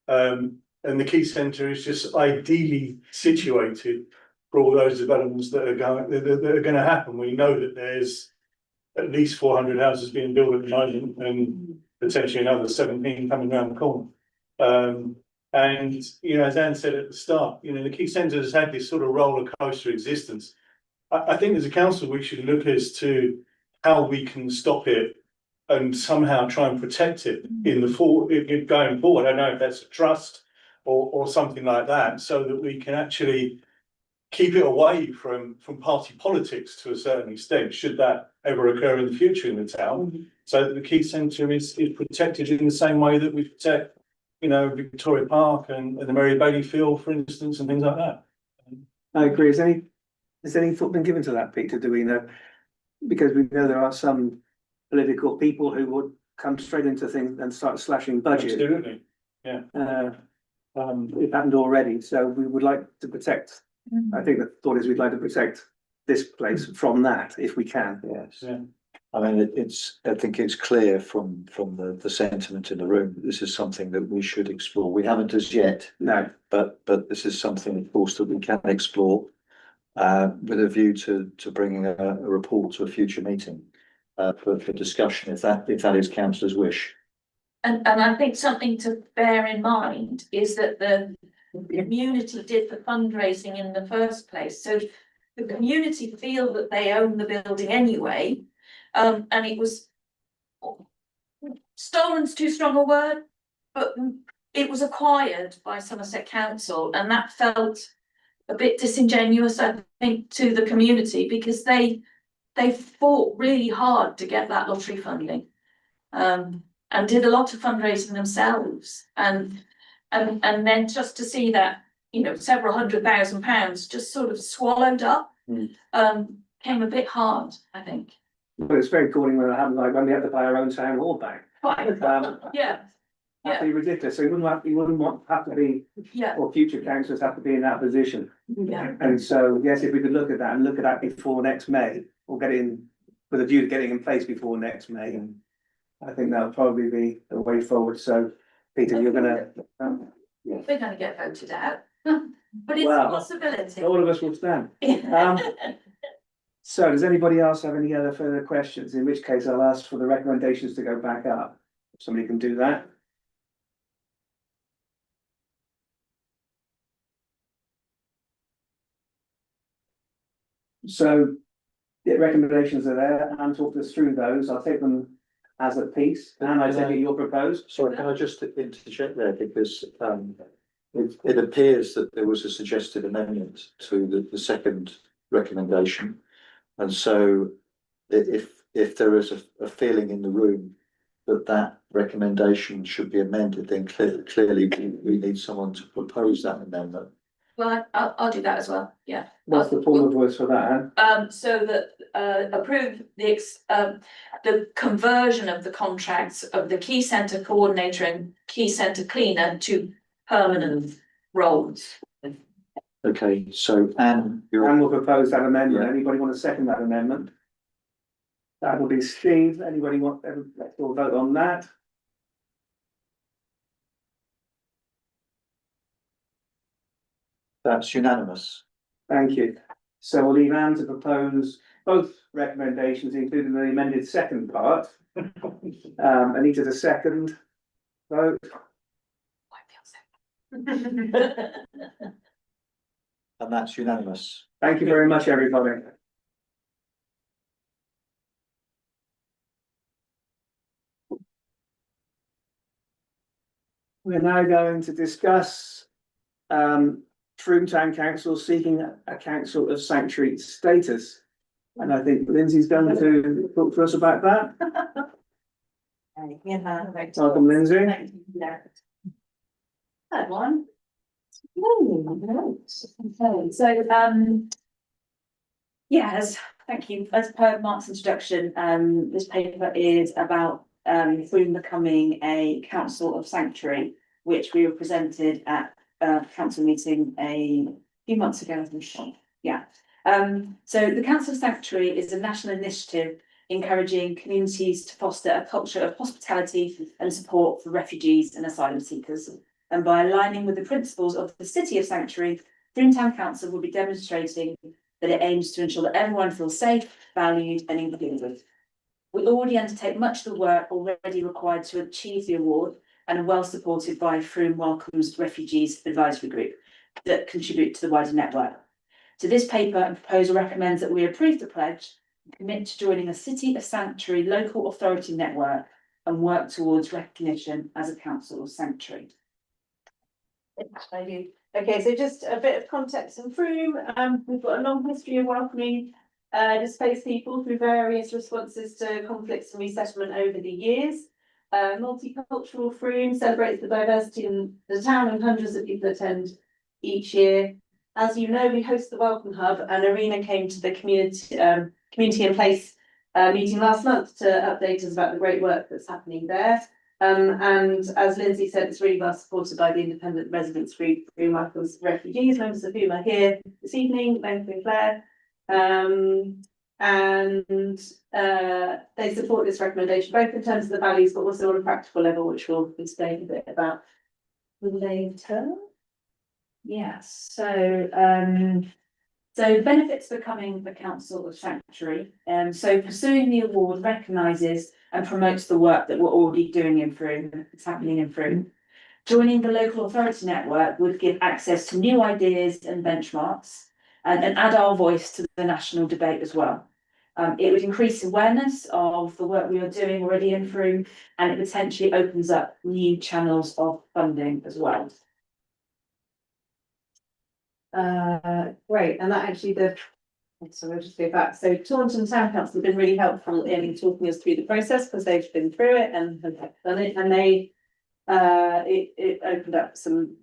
And the Key Centre is just ideally situated for all those developments that are going to happen. We know that there's at least 400 houses being built at the moment, and potentially another 17 coming around the corner. And as Anne said at the start, the Key Centre has had this sort of roller coaster existence. I think as a council we should look as to how we can stop it and somehow try and protect it going forward. I don't know if that's a trust or something like that, so that we can actually keep it away from party politics to a certain extent, should that ever occur in the future in the town, so that the Key Centre is protected in the same way that we protect, Victoria Park and the Mary Bailey Field, for instance, and things like that. I agree. Has any thought been given to that, Peter? Do we know? Because we know there are some political people who would come straight into things and start slashing budget. Absolutely, yeah. It happened already, so we would like to protect. I think the thought is we'd like to protect this place from that if we can. Yes. Yeah. I mean, I think it's clear from the sentiment in the room that this is something that we should explore. We haven't as yet. No. But this is something, of course, that we can explore with a view to bringing a report to a future meeting for discussion, if that is councillors' wish. And I think something to bear in mind is that the community did the fundraising in the first place. So the community feel that they own the building anyway. And it was stolen's too strong a word, but it was acquired by Somerset Council, and that felt a bit disingenuous, I think, to the community, because they fought really hard to get that lottery funding. And did a lot of fundraising themselves, and then just to see that, several £100,000 just sort of swallowed up, came a bit hard, I think. But it's very calling when it happened, like when we had to buy our own town hall back. Yeah. Absolutely ridiculous. So you wouldn't have to be, Yeah, or future councillors have to be in that position. yeah. And so, yes, if we could look at that and look at that before next May, or get it in with a view to getting in place before next May. And I think that'll probably be the way forward. So, Peter, you're gonna. We're gonna get voted out, but it's a Well, possibility. All of us will stand. So does anybody else have any other further questions? In which case I'll ask for the recommendations to go back up. If somebody can do that. So the recommendations are there and talked us through those. I'll take them as a piece and I take it you're proposed. Sorry, can I just interject there because it appears that there was a suggested amendment to the second recommendation. And so if there is a feeling in the room that recommendation should be amended, then clearly we need someone to propose that amendment. Well, I'll do that as well, yeah. What's the form of voice for that, Anne? So that, approve the conversion of the contracts of the key centre coordinator and key centre cleaner to permanent roles. Okay, so Anne, Anne will propose that amendment. Yeah. Anybody want to second that amendment? That will be Steve. Anybody want, let's all vote on that. that's unanimous. Thank you. So we'll leave Anne to propose both recommendations, including the amended second part. Anita, the second vote. And that's unanimous. Thank you very much, everybody. We're now going to discuss Frome Town Council seeking a council of sanctuary status. And I think Lindsay's going to talk to us about that. Welcome, Lindsay. Hi, everyone. So, yes, thank you. As per Mark's introduction, this paper is about Frome becoming a council of sanctuary, which we were presented at a council meeting a few months ago, I think. Yeah. So the Council of Sanctuary is a national initiative encouraging communities to foster a culture of hospitality and support for refugees and asylum seekers. And by aligning with the principles of the City of Sanctuary, Frome Town Council will be demonstrating that it aims to ensure that everyone feels safe, valued and included. We already undertake much of the work already required to achieve the award and are well supported by Frome Welcomes Refugees Advisory Group that contribute to the wider network. So this paper and proposal recommends that we approve the pledge, commit to joining a City of Sanctuary local authority network and work towards recognition as a council of sanctuary. Okay, so just a bit of context in Frome. We've got a long history of welcoming displaced people through various responses to conflicts and resettlement over the years. Multicultural Frome celebrates the diversity in the town and hundreds of people attend each year. As you know, we host the Welcome Hub and Arena came to the community in place meeting last month to update us about the great work that's happening there. And as Lindsay said, it's really well supported by the independent residents group, Frome Welcomes Refugees, members of whom are here this evening, Beth and Claire. They support this recommendation, both in terms of the values, but also on a practical level, which we'll explain a bit about later. Yes, so benefits becoming the council of sanctuary. So pursuing the award recognises and promotes the work that we're already doing in Frome, it's happening in Frome. Joining the local authority network would give access to new ideas and benchmarks and add our voice to the national debate as well. It would increase awareness of the work we are doing already in Frome, and it potentially opens up new channels of funding as well. Great, and that actually so we'll just go back. So Taunton Town Council have been really helpful in talking us through the process because they've been through it and have done it, and they it opened up some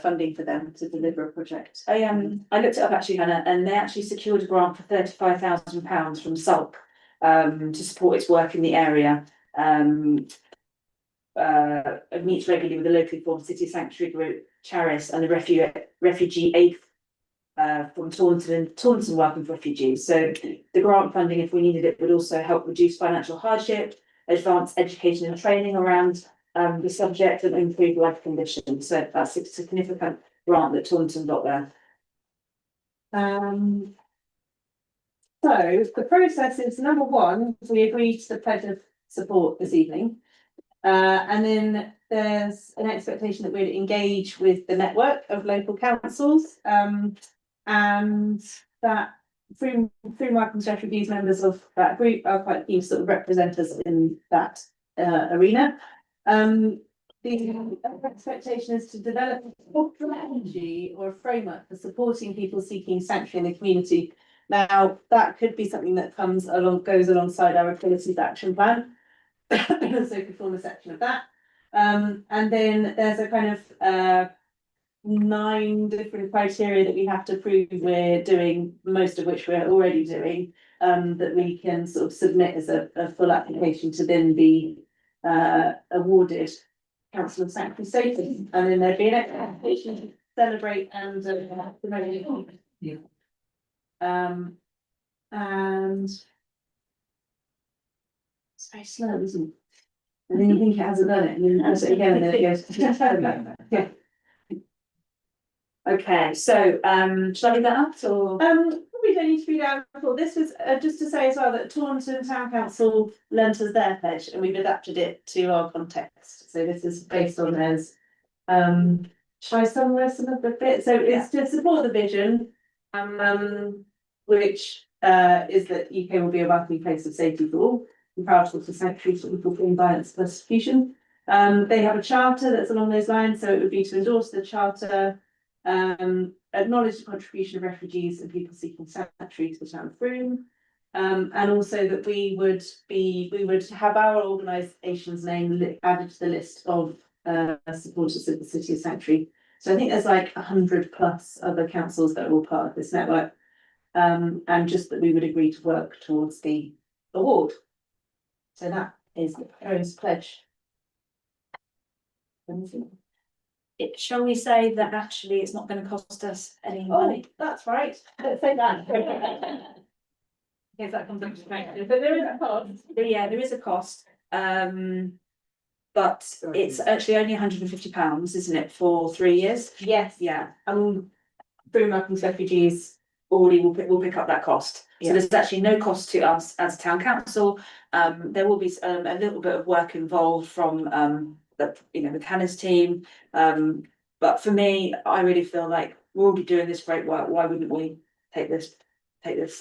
funding for them to deliver a project. I looked it up actually, Hannah, and they actually secured a grant for £35,000 from SULP to support its work in the area. meets regularly with the locally formed City Sanctuary Group, Charis, and the refugee aid from Taunton Welcome Refugees. So the grant funding, if we needed it, would also help reduce financial hardship, advance education and training around the subject, and improve life conditions. So that's a significant grant that Taunton got there. So the process is, number one, we agreed to the pledge of support this evening. And then there's an expectation that we'd engage with the network of local councils, and that through Markham's Refugees, members of that group are quite keen to sort of represent us in that arena. The expectation is to develop a strategy or a framework for supporting people seeking sanctuary in the community. Now, that could be something that goes alongside our Abilities Action Plan. So we could form a section of that. And then there's a kind of 9 different criteria that we have to prove we're doing, most of which we're already doing, that we can sort of submit as a full application to then be awarded Council of Sanctuary status. And then there'd be an expectation to celebrate and promote. And it's very slow, isn't it? And then you think it hasn't done it, and then it does it again, and then it goes. Yeah. Okay, so should I read that up or? Probably don't need to read out before. This was just to say as well that Taunton Town Council lent us their pledge, and we've adapted it to our context. So this is based on theirs. Shall I summarise some of the bits? So it's to support the vision, which is that UK will be a welcoming place of safety for all, comparable to sanctuary for people fleeing violence and persecution. They have a charter that's along those lines, so it would be to endorse the charter, acknowledge the contribution of refugees and people seeking sanctuary to the town of Frome, and also that we would have our organisation's name added to the list of supporters of the City of Sanctuary. So I think there's like 100+ other councils that are all part of this network, and just that we would agree to work towards the award. So that is the proposed pledge. Shall we say that actually it's not going to cost us any money? That's right. Let's say that. Yes, that comes up to but there is a cost. Yeah, there is a cost. But it's actually only £150, isn't it, for 3 years? Yes. Yeah. Through Malcolm's Refugees already will pick up that cost. So there's actually no cost to us as a town council. There will be a little bit of work involved from with Hannah's team. But for me, I really feel like we're already doing this great work. Why wouldn't we take this pledge?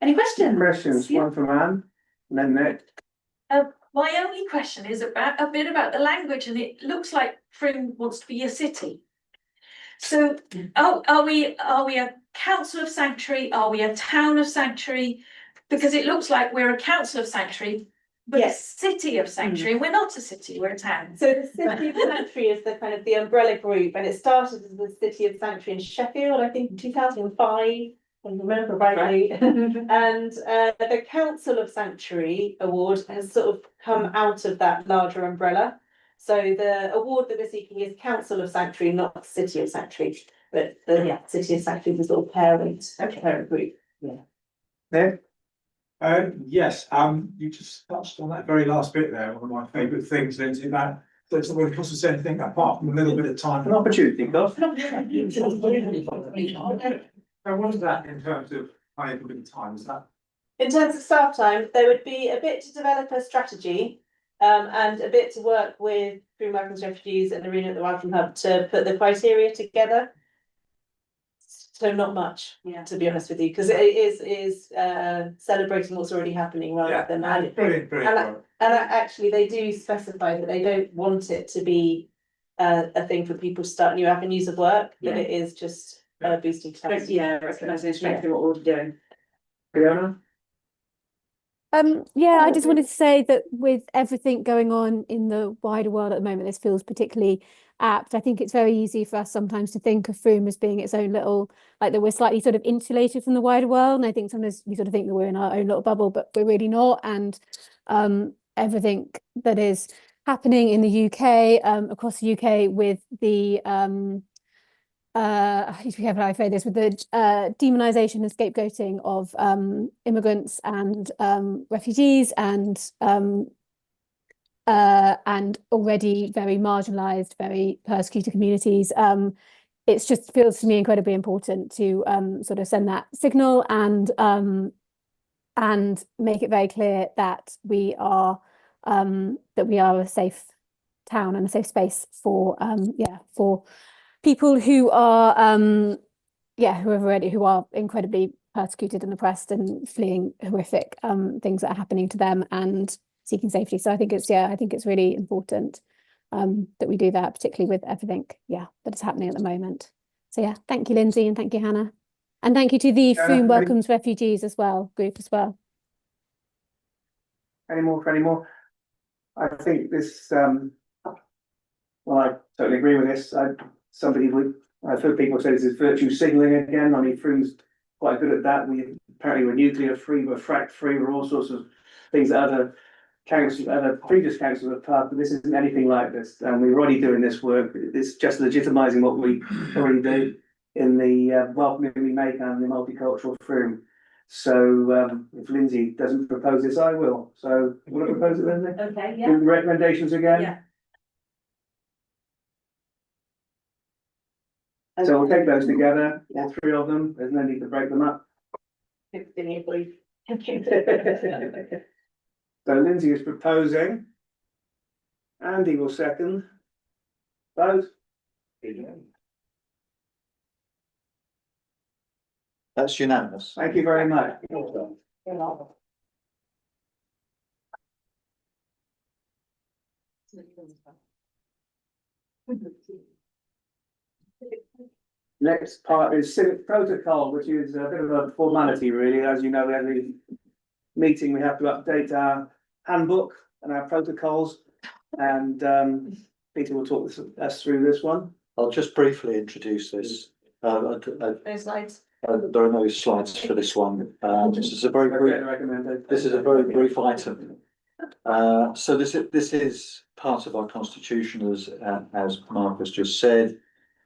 Any questions? Questions, one from Anne, and then Nick. My only question is about a bit about the language, and it looks like Frome wants to be a city. So are we a council of sanctuary? Are we a town of sanctuary? Because it looks like we're a council of sanctuary, but a city of sanctuary. We're not a city, we're a town. So the City of Sanctuary is the kind of the umbrella group, and it started as the City of Sanctuary in Sheffield, I think 2005. I remember rightly. And the Council of Sanctuary award has sort of come out of that larger umbrella. So the award that we're seeking is Council of Sanctuary, not City of Sanctuary. But the City of Sanctuary is a little parent group. Yeah. Nick? Yes, you just touched on that very last bit there, one of my favourite things, Lindsay, that it's not going to cost us anything apart from a little bit of time. An opportunity cost. So what is that in terms of how you put in time? Is that? In terms of staff time, there would be a bit to develop a strategy, and a bit to work with through Malcolm's Refugees and Arena at the Welcome Hub to put the criteria together. So not much, to be honest with you, because it is celebrating what's already happening rather than adding. Brilliant. And actually, they do specify that they don't want it to be a thing for people to start new avenues of work, but it is just boosting capacity. Yeah, recognising and strengthening what we're already doing. Fiona? Yeah, I just wanted to say that with everything going on in the wider world at the moment, this feels particularly apt. I think it's very easy for us sometimes to think of Frome as being its own little, like that we're slightly sort of insulated from the wider world. And I think sometimes we sort of think that we're in our own little bubble, but we're really not. And everything that is happening in the UK, across the UK with the I need to be careful how I say this, with the demonisation and scapegoating of immigrants and refugees and already very marginalised, very persecuted communities. It just feels to me incredibly important to sort of send that signal and make it very clear that we are a safe town and a safe space for for people who are who are incredibly persecuted and oppressed and fleeing horrific things that are happening to them and seeking safety. So I think it's really important that we do that, particularly with everything that is happening at the moment. So yeah, thank you, Lindsay, and thank you, Hannah, and thank you to the Frome Welcomes Refugees as well group as well. Any more? I think this, well, I totally agree with this. I've heard people say this is virtue signalling again. I mean, Frome's quite good at that. Apparently we're nuclear free, we're frack free, we're all sorts of things that other previous councils have passed, but this isn't anything like this. And we're already doing this work. It's just legitimising what we already do in the welcoming we make and the multicultural Frome. So if Lindsay doesn't propose this, I will. So you want to propose it, Lindsay? Okay, Give the recommendations again? Yeah. So we'll take those together, all three of them. There's no need to break them up. So Lindsay is proposing. Andy will second. Vote. That's unanimous. Thank you very much. Next part is civic protocol, which is a bit of a formality, really. As you know, every meeting we have to update our handbook and our protocols. And Peter will talk us through this one. I'll just briefly introduce this. Those slides. There are no slides for this one. This is a very brief item. So this is part of our constitution, as Marcus just said.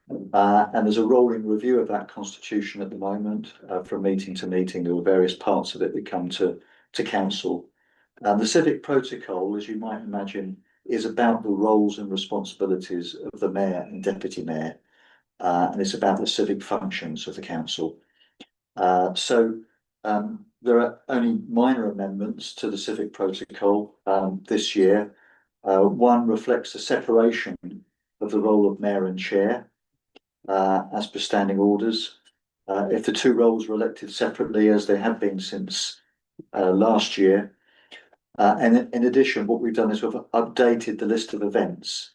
And there's a rolling review of that constitution at the moment, from meeting to meeting. There are various parts of it that come to council. The civic protocol, as you might imagine, is about the roles and responsibilities of the mayor and deputy mayor, and it's about the civic functions of the council. So there are only minor amendments to the civic protocol this year. One reflects the separation of the role of mayor and chair, as per standing orders. If the two roles were elected separately, as they have been since last year. And in addition, what we've done is we've updated the list of events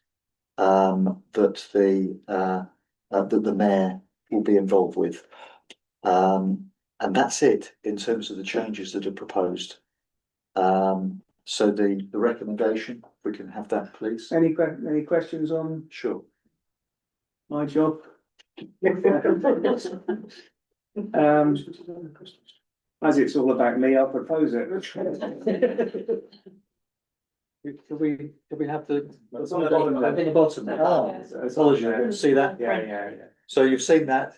that the mayor will be involved with. And that's it in terms of the changes that are proposed. So the recommendation, if we can have that, please. Any questions on? Sure. My job. As it's all about me, I'll propose it. Could we have the? It's on the bottom there. On the bottom. Apologies, see that? Yeah. So you've seen that.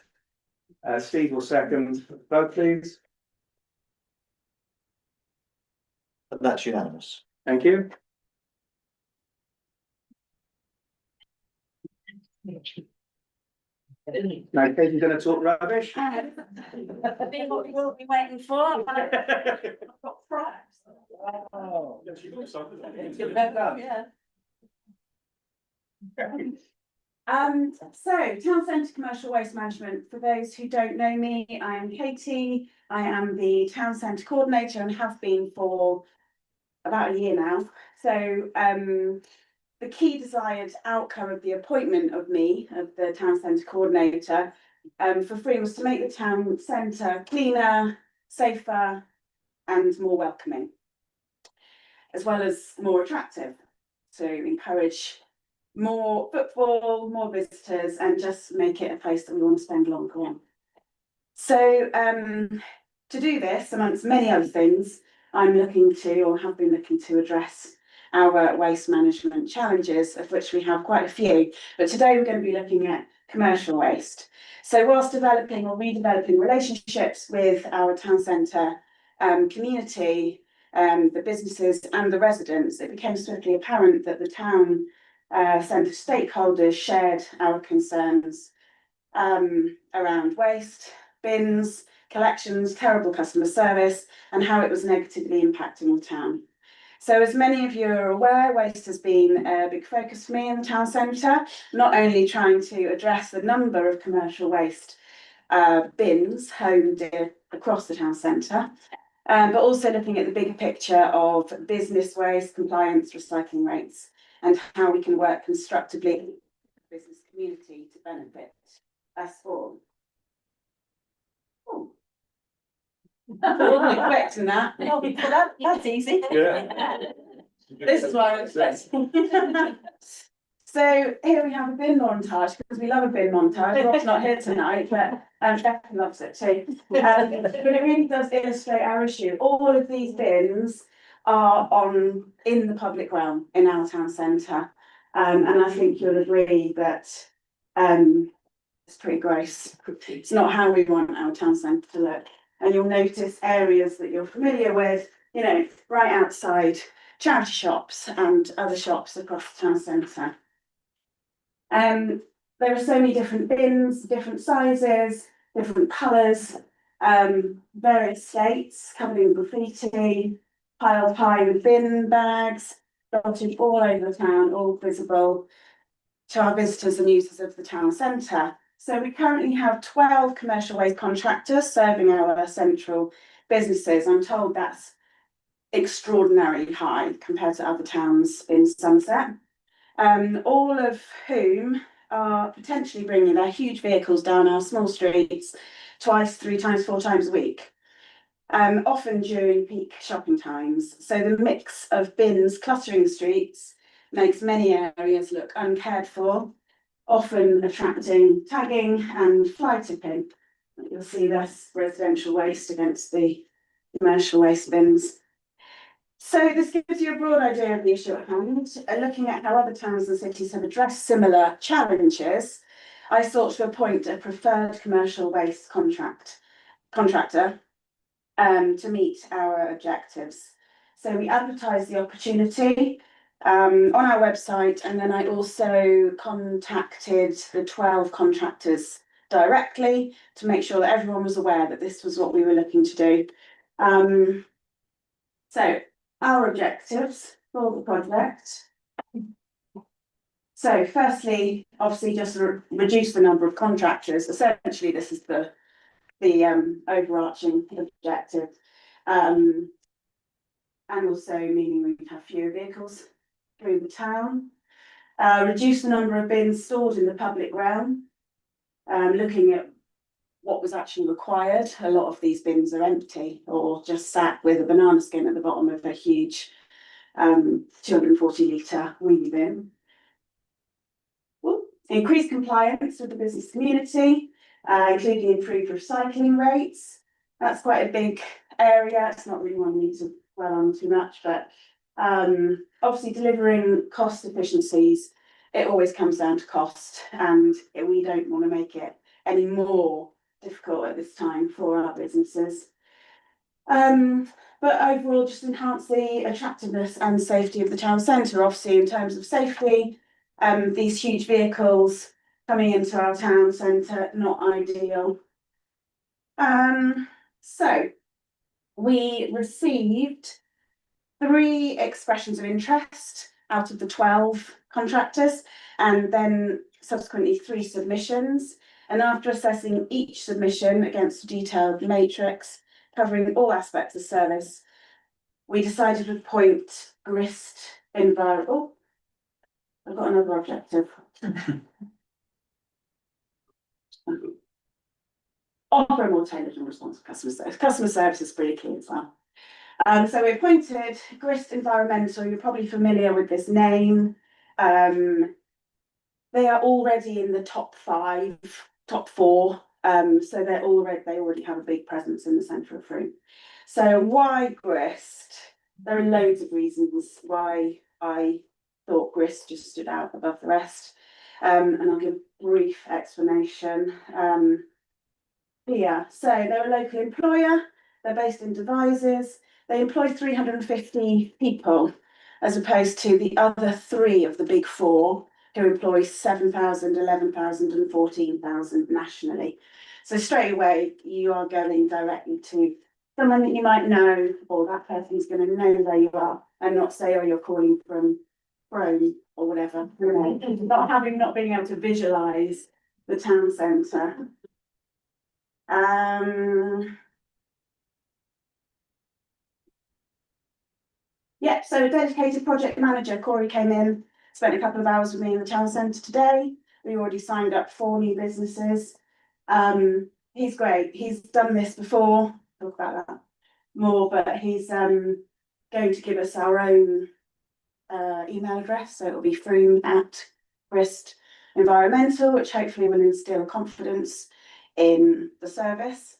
Steve will second. Vote, please. And that's unanimous. Thank you. Now, Katie's going to talk rubbish. What we'll be waiting for. Oh. Yeah. So town centre commercial waste management. For those who don't know me, I am Katie. I am the town centre coordinator and have been for about a year now. So the key desired outcome of the appointment of me, of the town centre coordinator, for Frome was to make the town centre cleaner, safer, and more welcoming, as well as more attractive, to encourage more footfall, more visitors, and just make it a place that we want to spend longer on. So to do this, amongst many other things, I'm looking to, or have been looking to, address our waste management challenges, of which we have quite a few. But today we're going to be looking at commercial waste. So whilst developing or redeveloping relationships with our town centre community, the businesses and the residents, it became swiftly apparent that the town centre stakeholders shared our concerns around waste, bins, collections, terrible customer service, and how it was negatively impacting the town. So as many of you are aware, waste has been a big focus for me in the town centre, not only trying to address the number of commercial waste bins homed across the town centre, but also looking at the bigger picture of business waste, compliance, recycling rates, and how we can work constructively with the business community to benefit us all. Oh. I wasn't expecting that. Well, that's easy. Yeah. This is why I was expecting. So here we have a bin montage, because we love a bin montage. Rob's not here tonight, but Becca loves it too. But it really does illustrate our issue. All of these bins are in the public realm in our town centre. And I think you'll agree that it's pretty gross. It's not how we want our town centre to look. And you'll notice areas that you're familiar with, you know, right outside charity shops and other shops across the town centre. There are so many different bins, different sizes, different colours, various states, covered in graffiti, piled high with bin bags, dotted all over the town, all visible to our visitors and users of the town centre. So we currently have 12 commercial waste contractors serving our central businesses. I'm told that's extraordinarily high compared to other towns in Somerset. All of whom are potentially bringing their huge vehicles down our small streets twice, 3 times, 4 times a week, often during peak shopping times. So the mix of bins cluttering the streets makes many areas look uncared for, often attracting tagging and fly tipping. You'll see less residential waste against the commercial waste bins. So this gives you a broad idea of the issue at hand. Looking at how other towns and cities have addressed similar challenges, I sought to appoint a preferred commercial waste contractor to meet our objectives. So we advertised the opportunity on our website, and then I also contacted the 12 contractors directly to make sure that everyone was aware that this was what we were looking to do. So our objectives for the project. So firstly, obviously just reduce the number of contractors. Essentially, this is the overarching objective. And also meaning we have fewer vehicles through the town. Reduce the number of bins stored in the public realm. Looking at what was actually required. A lot of these bins are empty or just sat with a banana skin at the bottom of a huge 240 litre wheelie bin. Increase compliance with the business community, including improved recycling rates. That's quite a big area. It's not really one we need to dwell on too much, but obviously delivering cost efficiencies, it always comes down to cost, and we don't want to make it any more difficult at this time for our businesses. But overall, just enhance the attractiveness and safety of the town centre. Obviously, in terms of safety, these huge vehicles coming into our town centre, not ideal. So we received 3 expressions of interest out of the 12 contractors, and then subsequently 3 submissions. And after assessing each submission against a detailed matrix covering all aspects of service, we decided to appoint Grist Environment. I've got another objective. Offer a more tailored and responsive customer service. Customer service is pretty key as well. So we appointed Grist Environmental. You're probably familiar with this name. They are already in the top 5, top 4. So they already have a big presence in the centre of Frome. So why Grist? There are loads of reasons why I thought Grist just stood out above the rest. And I'll give a brief explanation. Yeah, so they're a local employer, they're based in Devizes, they employ 350 people, as opposed to the other three of the big four, who employ 7,000, 11,000 and 14,000 nationally. So straight away, you are going directly to someone that you might know, or that person's going to know where you are, and not say, oh, you're calling from Frome or whatever. Not being able to visualise the town centre. Yeah, so a dedicated project manager, Corey, came in, spent a couple of hours with me in the town centre today. We already signed up 4 new businesses. He's great. He's done this before. Talk about that more, but he's going to give us our own email address. So it'll be Frome@Grist Environmental, which hopefully will instill confidence in the service.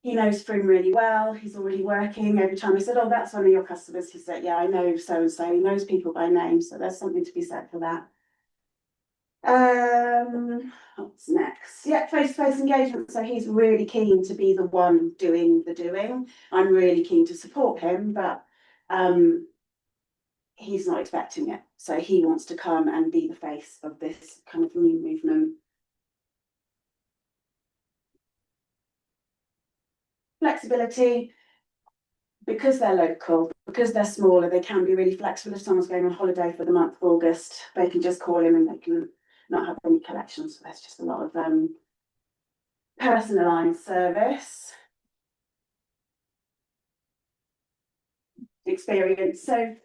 He knows Frome really well. He's already working. Every time I said, oh, that's one of your customers, he said, yeah, I know so and so. He knows people by name, so there's something to be said for that. What's next? Yeah, face-to-face engagement. So he's really keen to be the one doing the doing. I'm really keen to support him, but he's not expecting it. So he wants to come and be the face of this kind of new movement. Flexibility, because they're local, because they're smaller, they can be really flexible. If someone's going on holiday for the month of August, they can just call him and they can not have any collections. So there's just a lot of personalised service. Experience. So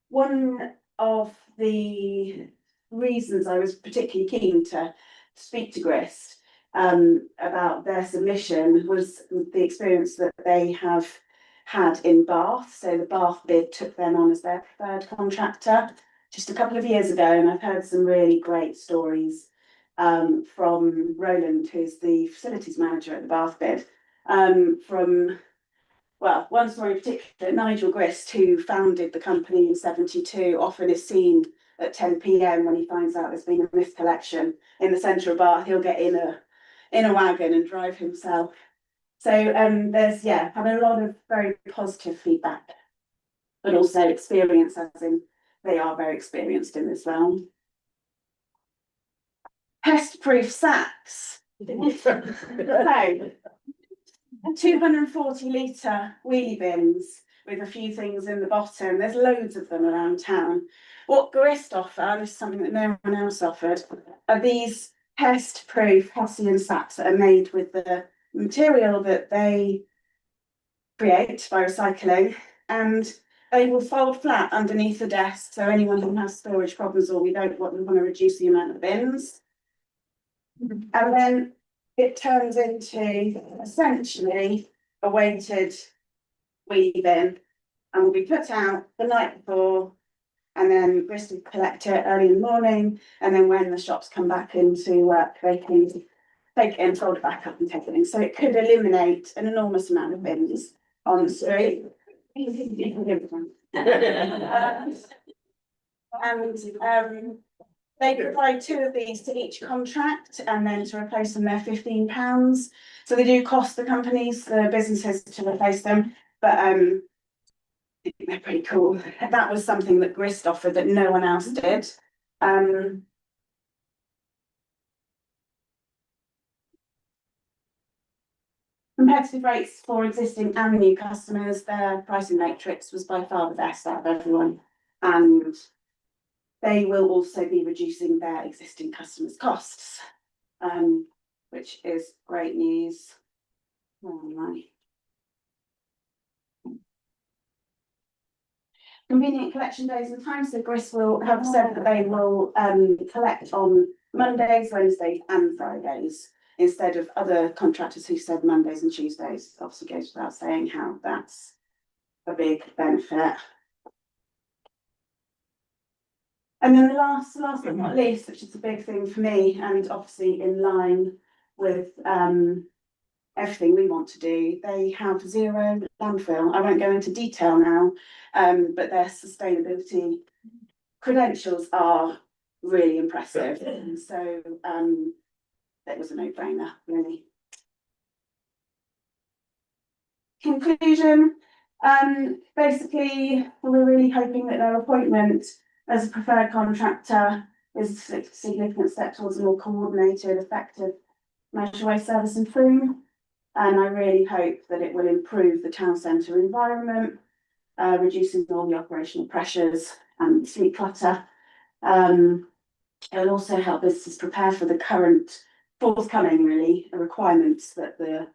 one of the reasons I was particularly keen to speak to Grist about their submission was the experience that they have had in Bath. So the Bath bid took them on as their preferred contractor just a couple of years ago, and I've heard some really great stories from Roland, who's the facilities manager at the Bath bid, well, one story in particular, Nigel Grist, who founded the company in 72, often is seen at 10 p.m. when he finds out there's been a myth collection in the centre of Bath. He'll get in a wagon and drive himself. So there's having a lot of very positive feedback, but also experience, as in they are very experienced in this realm. Pest-proof sacks. So, 240 litre wheelie bins with a few things in the bottom. There's loads of them around town. What Grist offer, and this is something that no one else offered, are these pest-proof Hessian sacks that are made with the material that they create by recycling, and they will fold flat underneath the desk. So anyone who has storage problems or we want to reduce the amount of bins. And then it turns into essentially a weighted wheelie bin and will be put out the night before, and then Grist will collect it early in the morning, and then when the shops come back into work, they can take it and fold it back up and take it in. So it could eliminate an enormous amount of bins on the street. They provide 2 of these to each contract, and then to replace them, they're £15. So they do cost the companies, the businesses, to replace them, but they're pretty cool. That was something that Grist offered that no one else did. Competitive rates for existing and new customers. Their pricing matrix was by far the best out of everyone, and they will also be reducing their existing customers' costs, which is great news. Convenient collection days and times. So Grist will have said that they will collect on Mondays, Wednesdays and Fridays, instead of other contractors who said Mondays and Tuesdays. Obviously goes without saying how that's a big benefit. And then the last but not least, which is a big thing for me, and obviously in line with everything we want to do. They have zero landfill. I won't go into detail now, but their sustainability credentials are really impressive. And so that was a no-brainer, really. Conclusion, basically, we're really hoping that their appointment as a preferred contractor is a significant step towards a more coordinated, effective measure waste service in Frome. And I really hope that it will improve the town centre environment, reducing all the operational pressures and street clutter. It will also help businesses prepare for the current forthcoming requirements that the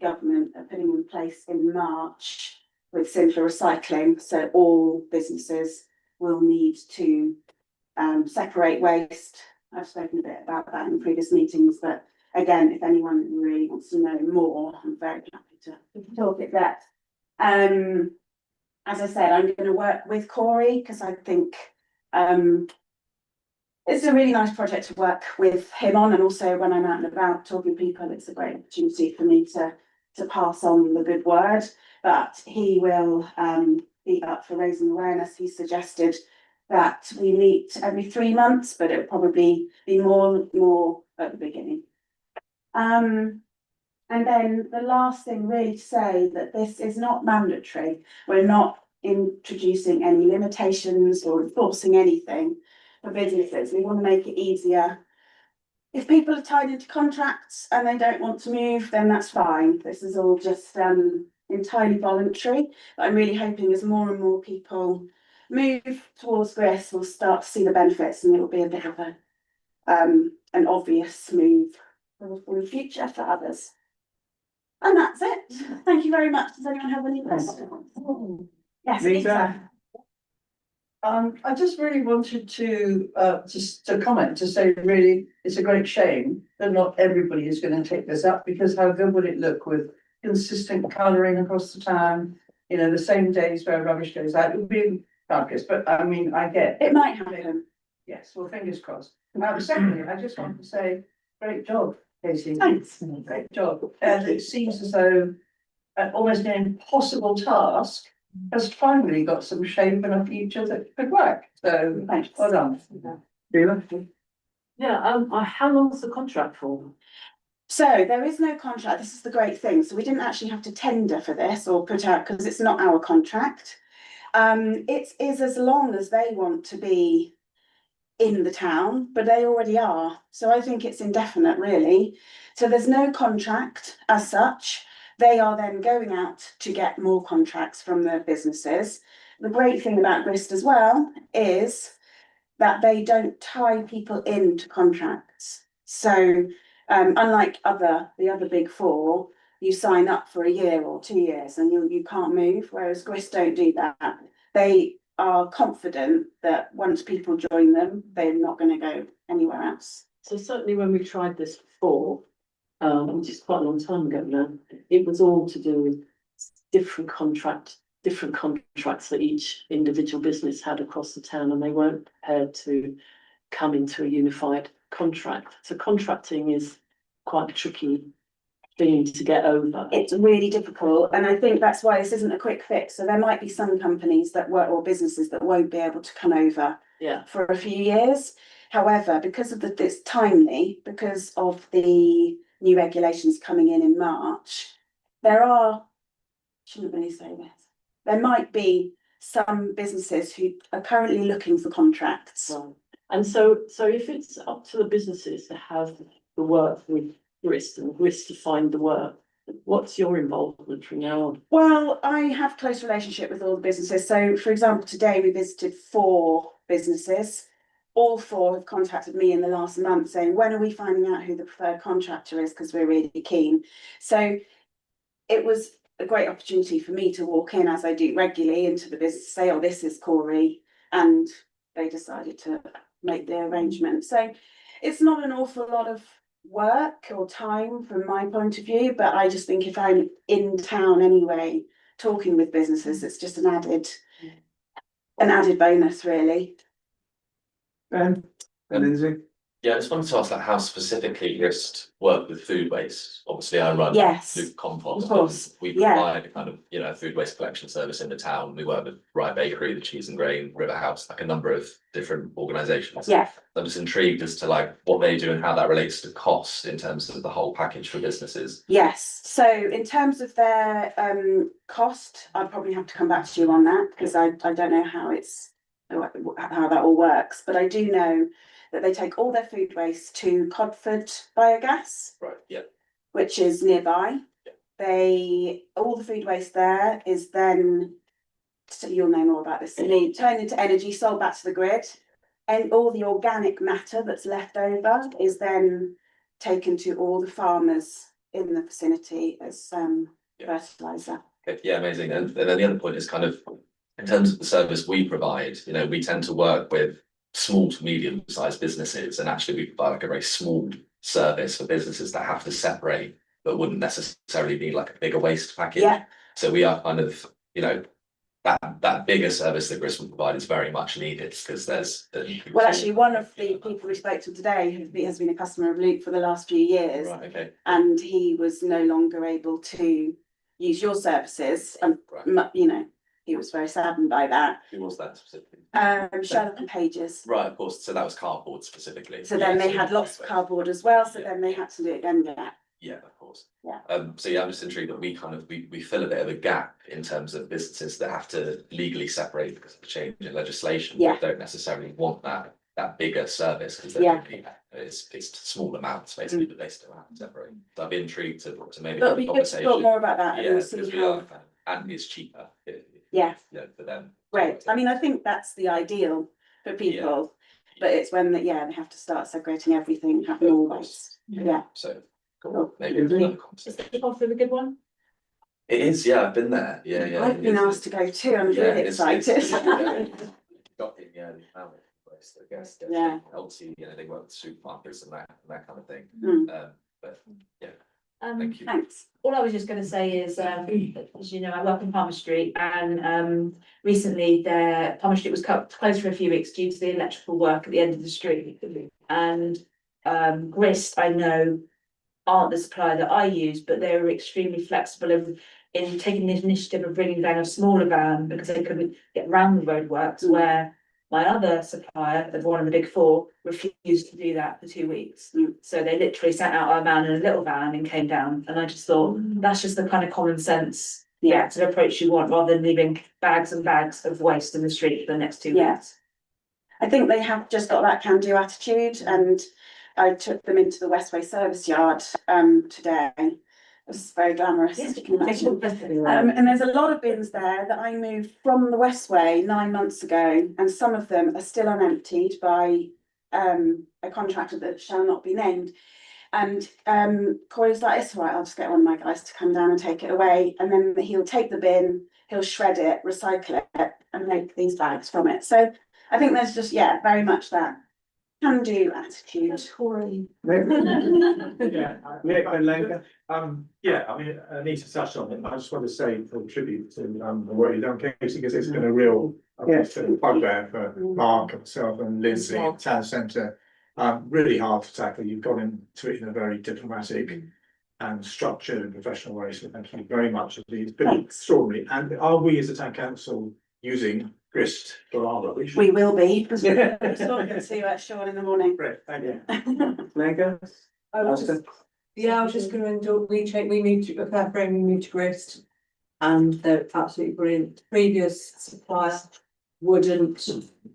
government are putting in place in March with simpler recycling. So all businesses will need to separate waste. I've spoken a bit about that in previous meetings, but again, if anyone really wants to know more, I'm very happy to talk at that. As I said, I'm going to work with Corey because I think it's a really nice project to work with him on, and also when I'm out and about talking to people, it's a great opportunity for me to pass on the good word. But he will be up for raising awareness. He suggested that we meet every 3 months, but it'll probably be more at the beginning. And then the last thing really to say that this is not mandatory. We're not introducing any limitations or enforcing anything for businesses. We want to make it easier. If people are tied into contracts and they don't want to move, then that's fine. This is all just entirely voluntary. But I'm really hoping as more and more people move towards this, we'll start to see the benefits, and it will be a bit of an obvious move for the future for others. And that's it. Thank you very much. Does anyone have any questions? Yes, Lisa. I just really wanted to comment to say really it's a great shame that not everybody is going to take this up, because how good would it look with consistent colouring across the town, you know, the same days where rubbish goes out. It would be fabulous, but I mean, I get it might happen. Yes, well, fingers crossed. Secondly, I just want to say great job, Casey. Thanks. Great job. And it seems as though almost an impossible task has finally got some shape and a future that could work. So thanks. Well done. Yeah, how long's the contract for? So there is no contract. This is the great thing. So we didn't actually have to tender for this or put out, because it's not our contract. It is as long as they want to be in the town, but they already are. So I think it's indefinite, really. So there's no contract as such. They are then going out to get more contracts from the businesses. The great thing about Grist as well is that they don't tie people into contracts. So unlike the other big four, you sign up for a year or 2 years and you can't move, whereas Grist don't do that. They are confident that once people join them, they're not going to go anywhere else. So certainly when we tried this before, which is quite a long time ago now, it was all to do with different contracts that each individual business had across the town, and they weren't prepared to come into a unified contract. So contracting is quite a tricky thing to get over. It's really difficult, and I think that's why this isn't a quick fix. So there might be some companies that work, or businesses that won't be able to come over for a few years. However, because of it's timely, because of the new regulations coming in March, shouldn't really say this. There might be some businesses who are currently looking for contracts. Right. And so if it's up to the businesses to have the work with Grist and Grist to find the work, what's your involvement from now on? Well, I have a close relationship with all the businesses. So, for example, today we visited 4 businesses. All 4 have contacted me in the last month saying, when are we finding out who the preferred contractor is? Because we're really keen. So it was a great opportunity for me to walk in, as I do regularly, into the business, say, oh, this is Corey, and they decided to make the arrangement. So it's not an awful lot of work or time from my point of view, but I just think if I'm in town anyway, talking with businesses, it's just an added bonus, really. Ben, Lindsay. Yeah, I just wanted to ask like how specifically Grist work with food waste. Obviously, I run Yes, Loop Compost. of course, And we yeah. provide a kind of, you know, food waste collection service in the town. We work with Rye Bakery, the Cheese and Grain, River House, like a number of different organisations. Yeah. I'm just intrigued as to like what they do and how that relates to cost in terms of the whole package for businesses. Yes, so in terms of their cost, I'd probably have to come back to you on that because I don't know how how that all works, but I do know that they take all their food waste to Codford Biogas. Right, yeah. Which is nearby. Yeah. All the food waste there is then, so you'll know more about this than me, turned into energy, sold back to the grid. And all the organic matter that's left over is then taken to all the farmers in the vicinity as fertilizer. Okay, yeah, amazing. And then the other point is kind of in terms of the service we provide, you know, we tend to work with small to medium sized businesses, and actually we provide like a very small service for businesses that have to separate but wouldn't necessarily need like a bigger waste package. Yeah. So we are kind of, you know, that bigger service that Grist will provide is very much needed because there's well, actually, one of the people we spoke to today has been a customer of Luke for the last few years. Right, okay. And he was no longer able to use your services, and you know, he was very saddened by that. Who was that specifically? Sherlock and Pages. Right, of course. So that was cardboard specifically. So then they had lots of cardboard as well. So then they had to do it again. Yeah, of course. Yeah. So yeah, I'm just intrigued that we fill a bit of a gap in terms of businesses that have to legally separate because of the change in legislation. Yeah. But don't necessarily want that bigger service because it's small amounts basically, but they still have to separate. So I'd be intrigued to maybe But have we a could conversation. talk more about that. Yeah, And see because we how. are and it's cheaper. Yeah. Yeah, for them. Great. I mean, I think that's the ideal for people, but it's when they have to start segregating everything, have more waste. Yeah. So cool. maybe Is the Codford a good one? it is. Yeah, I've been there. Yeah. I've been asked to go too. I'm really excited. Shocking, yeah, the amount of waste that gets Yeah. LT, you know, they work with supermarkets and that kind of thing. But yeah, thank you. Thanks. All I was just going to say is, as you know, I work in Palmer Street, and recently Palmer Street was closed for a few weeks due to the electrical work at the end of the street. And Grist, I know, aren't the supplier that I use, but they were extremely flexible in taking the initiative of bringing down a smaller van because they couldn't get around the roadworks, where my other supplier, the one of the big four, refused to do that for 2 weeks. So they literally sent out our van in a little van and came down. And I just thought that's just the kind of common sense reactive approach you want, rather than leaving bags and bags of waste in the street for the next 2 weeks. I think they have just got that can-do attitude, and I took them into the Westway service yard today. It was very glamorous, as you can imagine. And there's a lot of bins there that I moved from the Westway 9 months ago, and some of them are still unemptied by a contractor that shall not be named. And Corey's like, it's all right, I'll just get one of my guys to come down and take it away. And then he'll take the bin, he'll shred it, recycle it, and make these bags from it. So I think there's just, very much that can-do attitude. Corey. Yeah, Nick and Lenka. Yeah, I mean, Anita touched on it. I just want to say for tribute to what you've done, Casey, because it's been a real bugbear for Mark and myself and Lindsay at Town Centre. Really hard to tackle. You've gone into it in a very diplomatic and structured and professional way. So thank you very much. It's been extraordinary. And are we as a town council using Grist for our rubbish? We will be. We're talking to Sean in the morning. Great, thank you. Lenka? I was just going to we moved to Frome, we moved to Grist, and they're absolutely brilliant. Previous supplier wouldn't,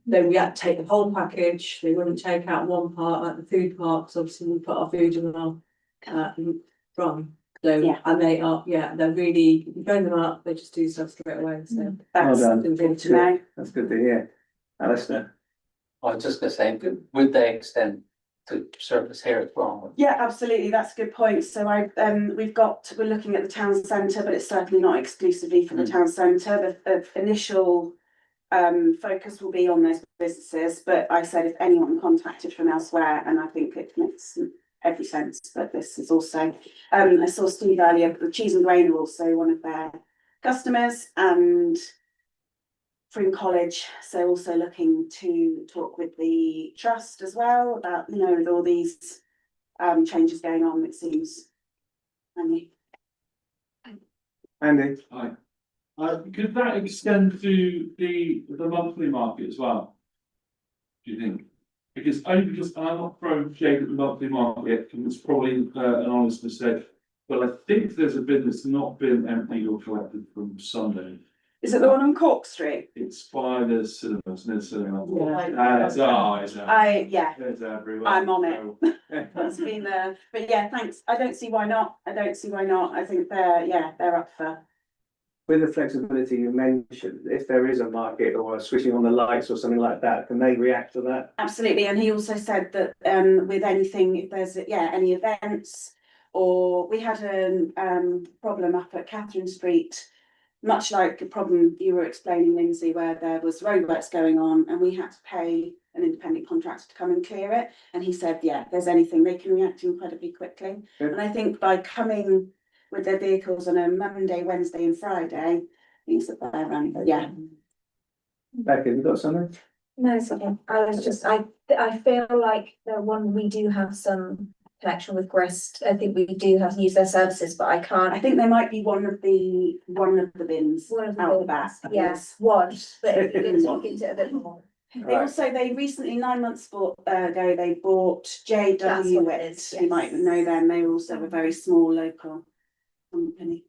we had to take the whole package. They wouldn't take out one part, like the food parts. Obviously, we put our food in our from. So and they are, they're really, you phone them up, they just do stuff straight away. So that's good to know. That's good to hear. Alistair? I was just gonna say, would they extend to service here as well? Yeah, absolutely. That's a good point. So we're looking at the town centre, but it's certainly not exclusively for the town centre. The initial focus will be on those businesses, but I said if anyone contacted from elsewhere, and I think it makes every sense, but this is also I saw Steve earlier, the Cheese and Grain are also one of their customers, and Frome College, so also looking to talk with the trust as well about, you know, with all these changes going on, it seems. Andy? Hi. Could that extend to the monthly market as well? Do you think? Because only because I'm not throwing shade at the monthly market, and it's probably an honest mistake. But I think there's a bid that's not been emptied or collected from Sunday. Is it the one on Cork Street? It's by the cinemas, near the cinema. Yeah. It's everywhere. I'm on it. It's been there, but yeah, thanks. I don't see why not. I think they're up for. With the flexibility you mentioned, if there is a market or switching on the lights or something like that, can they react to that? Absolutely, and he also said that with anything, if there's any events, or we had a problem up at Catherine Street, much like a problem you were explaining, Lindsay, where there was roadworks going on and we had to pay an independent contractor to come and clear it. And he said, if there's anything, they can react incredibly quickly. Good. And I think by coming with their vehicles on a Monday, Wednesday and Friday, means that they're around, Becky, have you got something? No, something. I was just, I feel like the one we do have some connection with Grist. I think we do have to use their services, but I can't. I think they might be one of the bins out the back. Yes, one, but if you can look into it a bit more. They recently, 9 months ago, they bought JW Wit. You might know them. They're also a very small local company.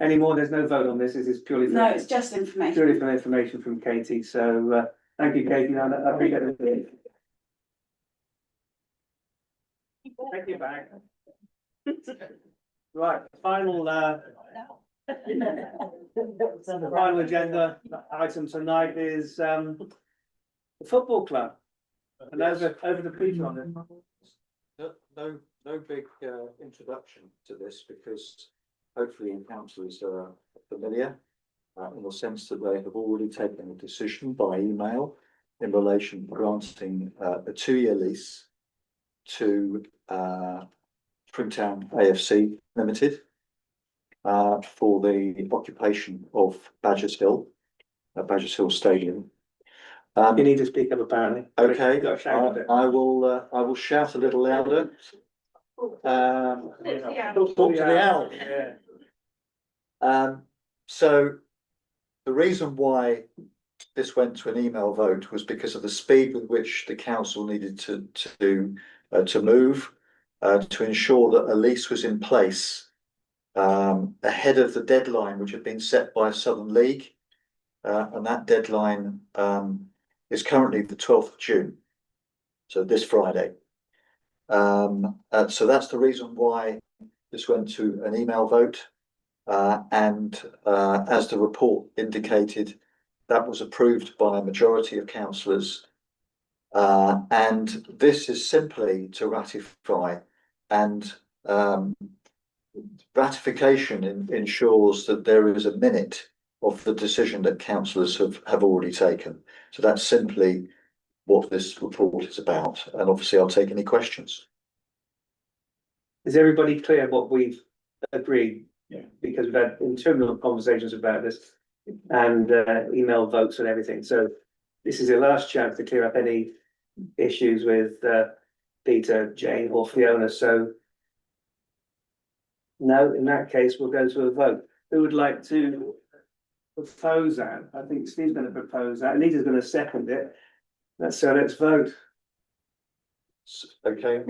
Any more? There's no vote on this. This is purely. No, it's just information. Purely for information from Katie. So thank you, Katie. I appreciate it. Thank you back. Right, final the final agenda item tonight is the football club. And over the preacher on it. No big introduction to this because hopefully councillors are familiar in the sense that they have already taken a decision by email in relation to granting a 2-year lease to Frome AFC Limited for the occupation of Badgers Hill Stadium. You need to speak up apparently. Okay, I will shout a little louder. Talk to the owl. Yeah. So the reason why this went to an email vote was because of the speed with which the council needed to move to ensure that a lease was in place ahead of the deadline which had been set by Southern League, and that deadline is currently the 12th of June, so this Friday. So that's the reason why this went to an email vote, and as the report indicated, that was approved by a majority of councillors, and this is simply to ratify, and ratification ensures that there is a minute of the decision that councillors have already taken. So that's simply what this report is about, and obviously I'll take any questions. Is everybody clear what we've agreed? Yeah. Because we've had internal conversations about this and email votes and everything. So this is your last chance to clear up any issues with Peter, Jane or Fiona. So no, in that case, we'll go to a vote. Who would like to propose that? I think Steve's going to propose that. Anita's going to second it. Let's vote. Okay.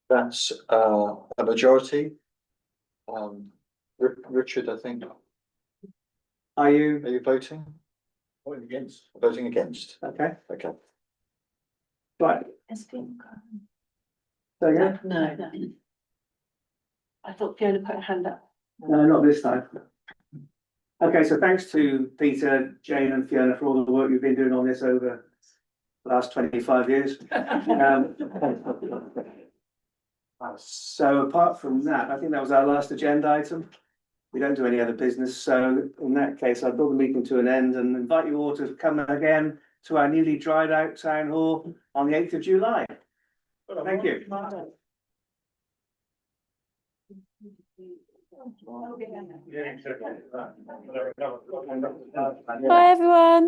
That's a majority. Richard, I think. Are you voting? Voting against. Voting against. Okay. Okay. Right. No. I thought Fiona put her hand up. No, not this time. Okay, so thanks to Peter, Jane and Fiona for all the work you've been doing on this over the last 25 years. So apart from that, I think that was our last agenda item. We don't do any other business. So in that case, I'll bring the meeting to an end and invite you all to come again to our newly dried out town hall on the 8th of July. Thank you. Bye everyone.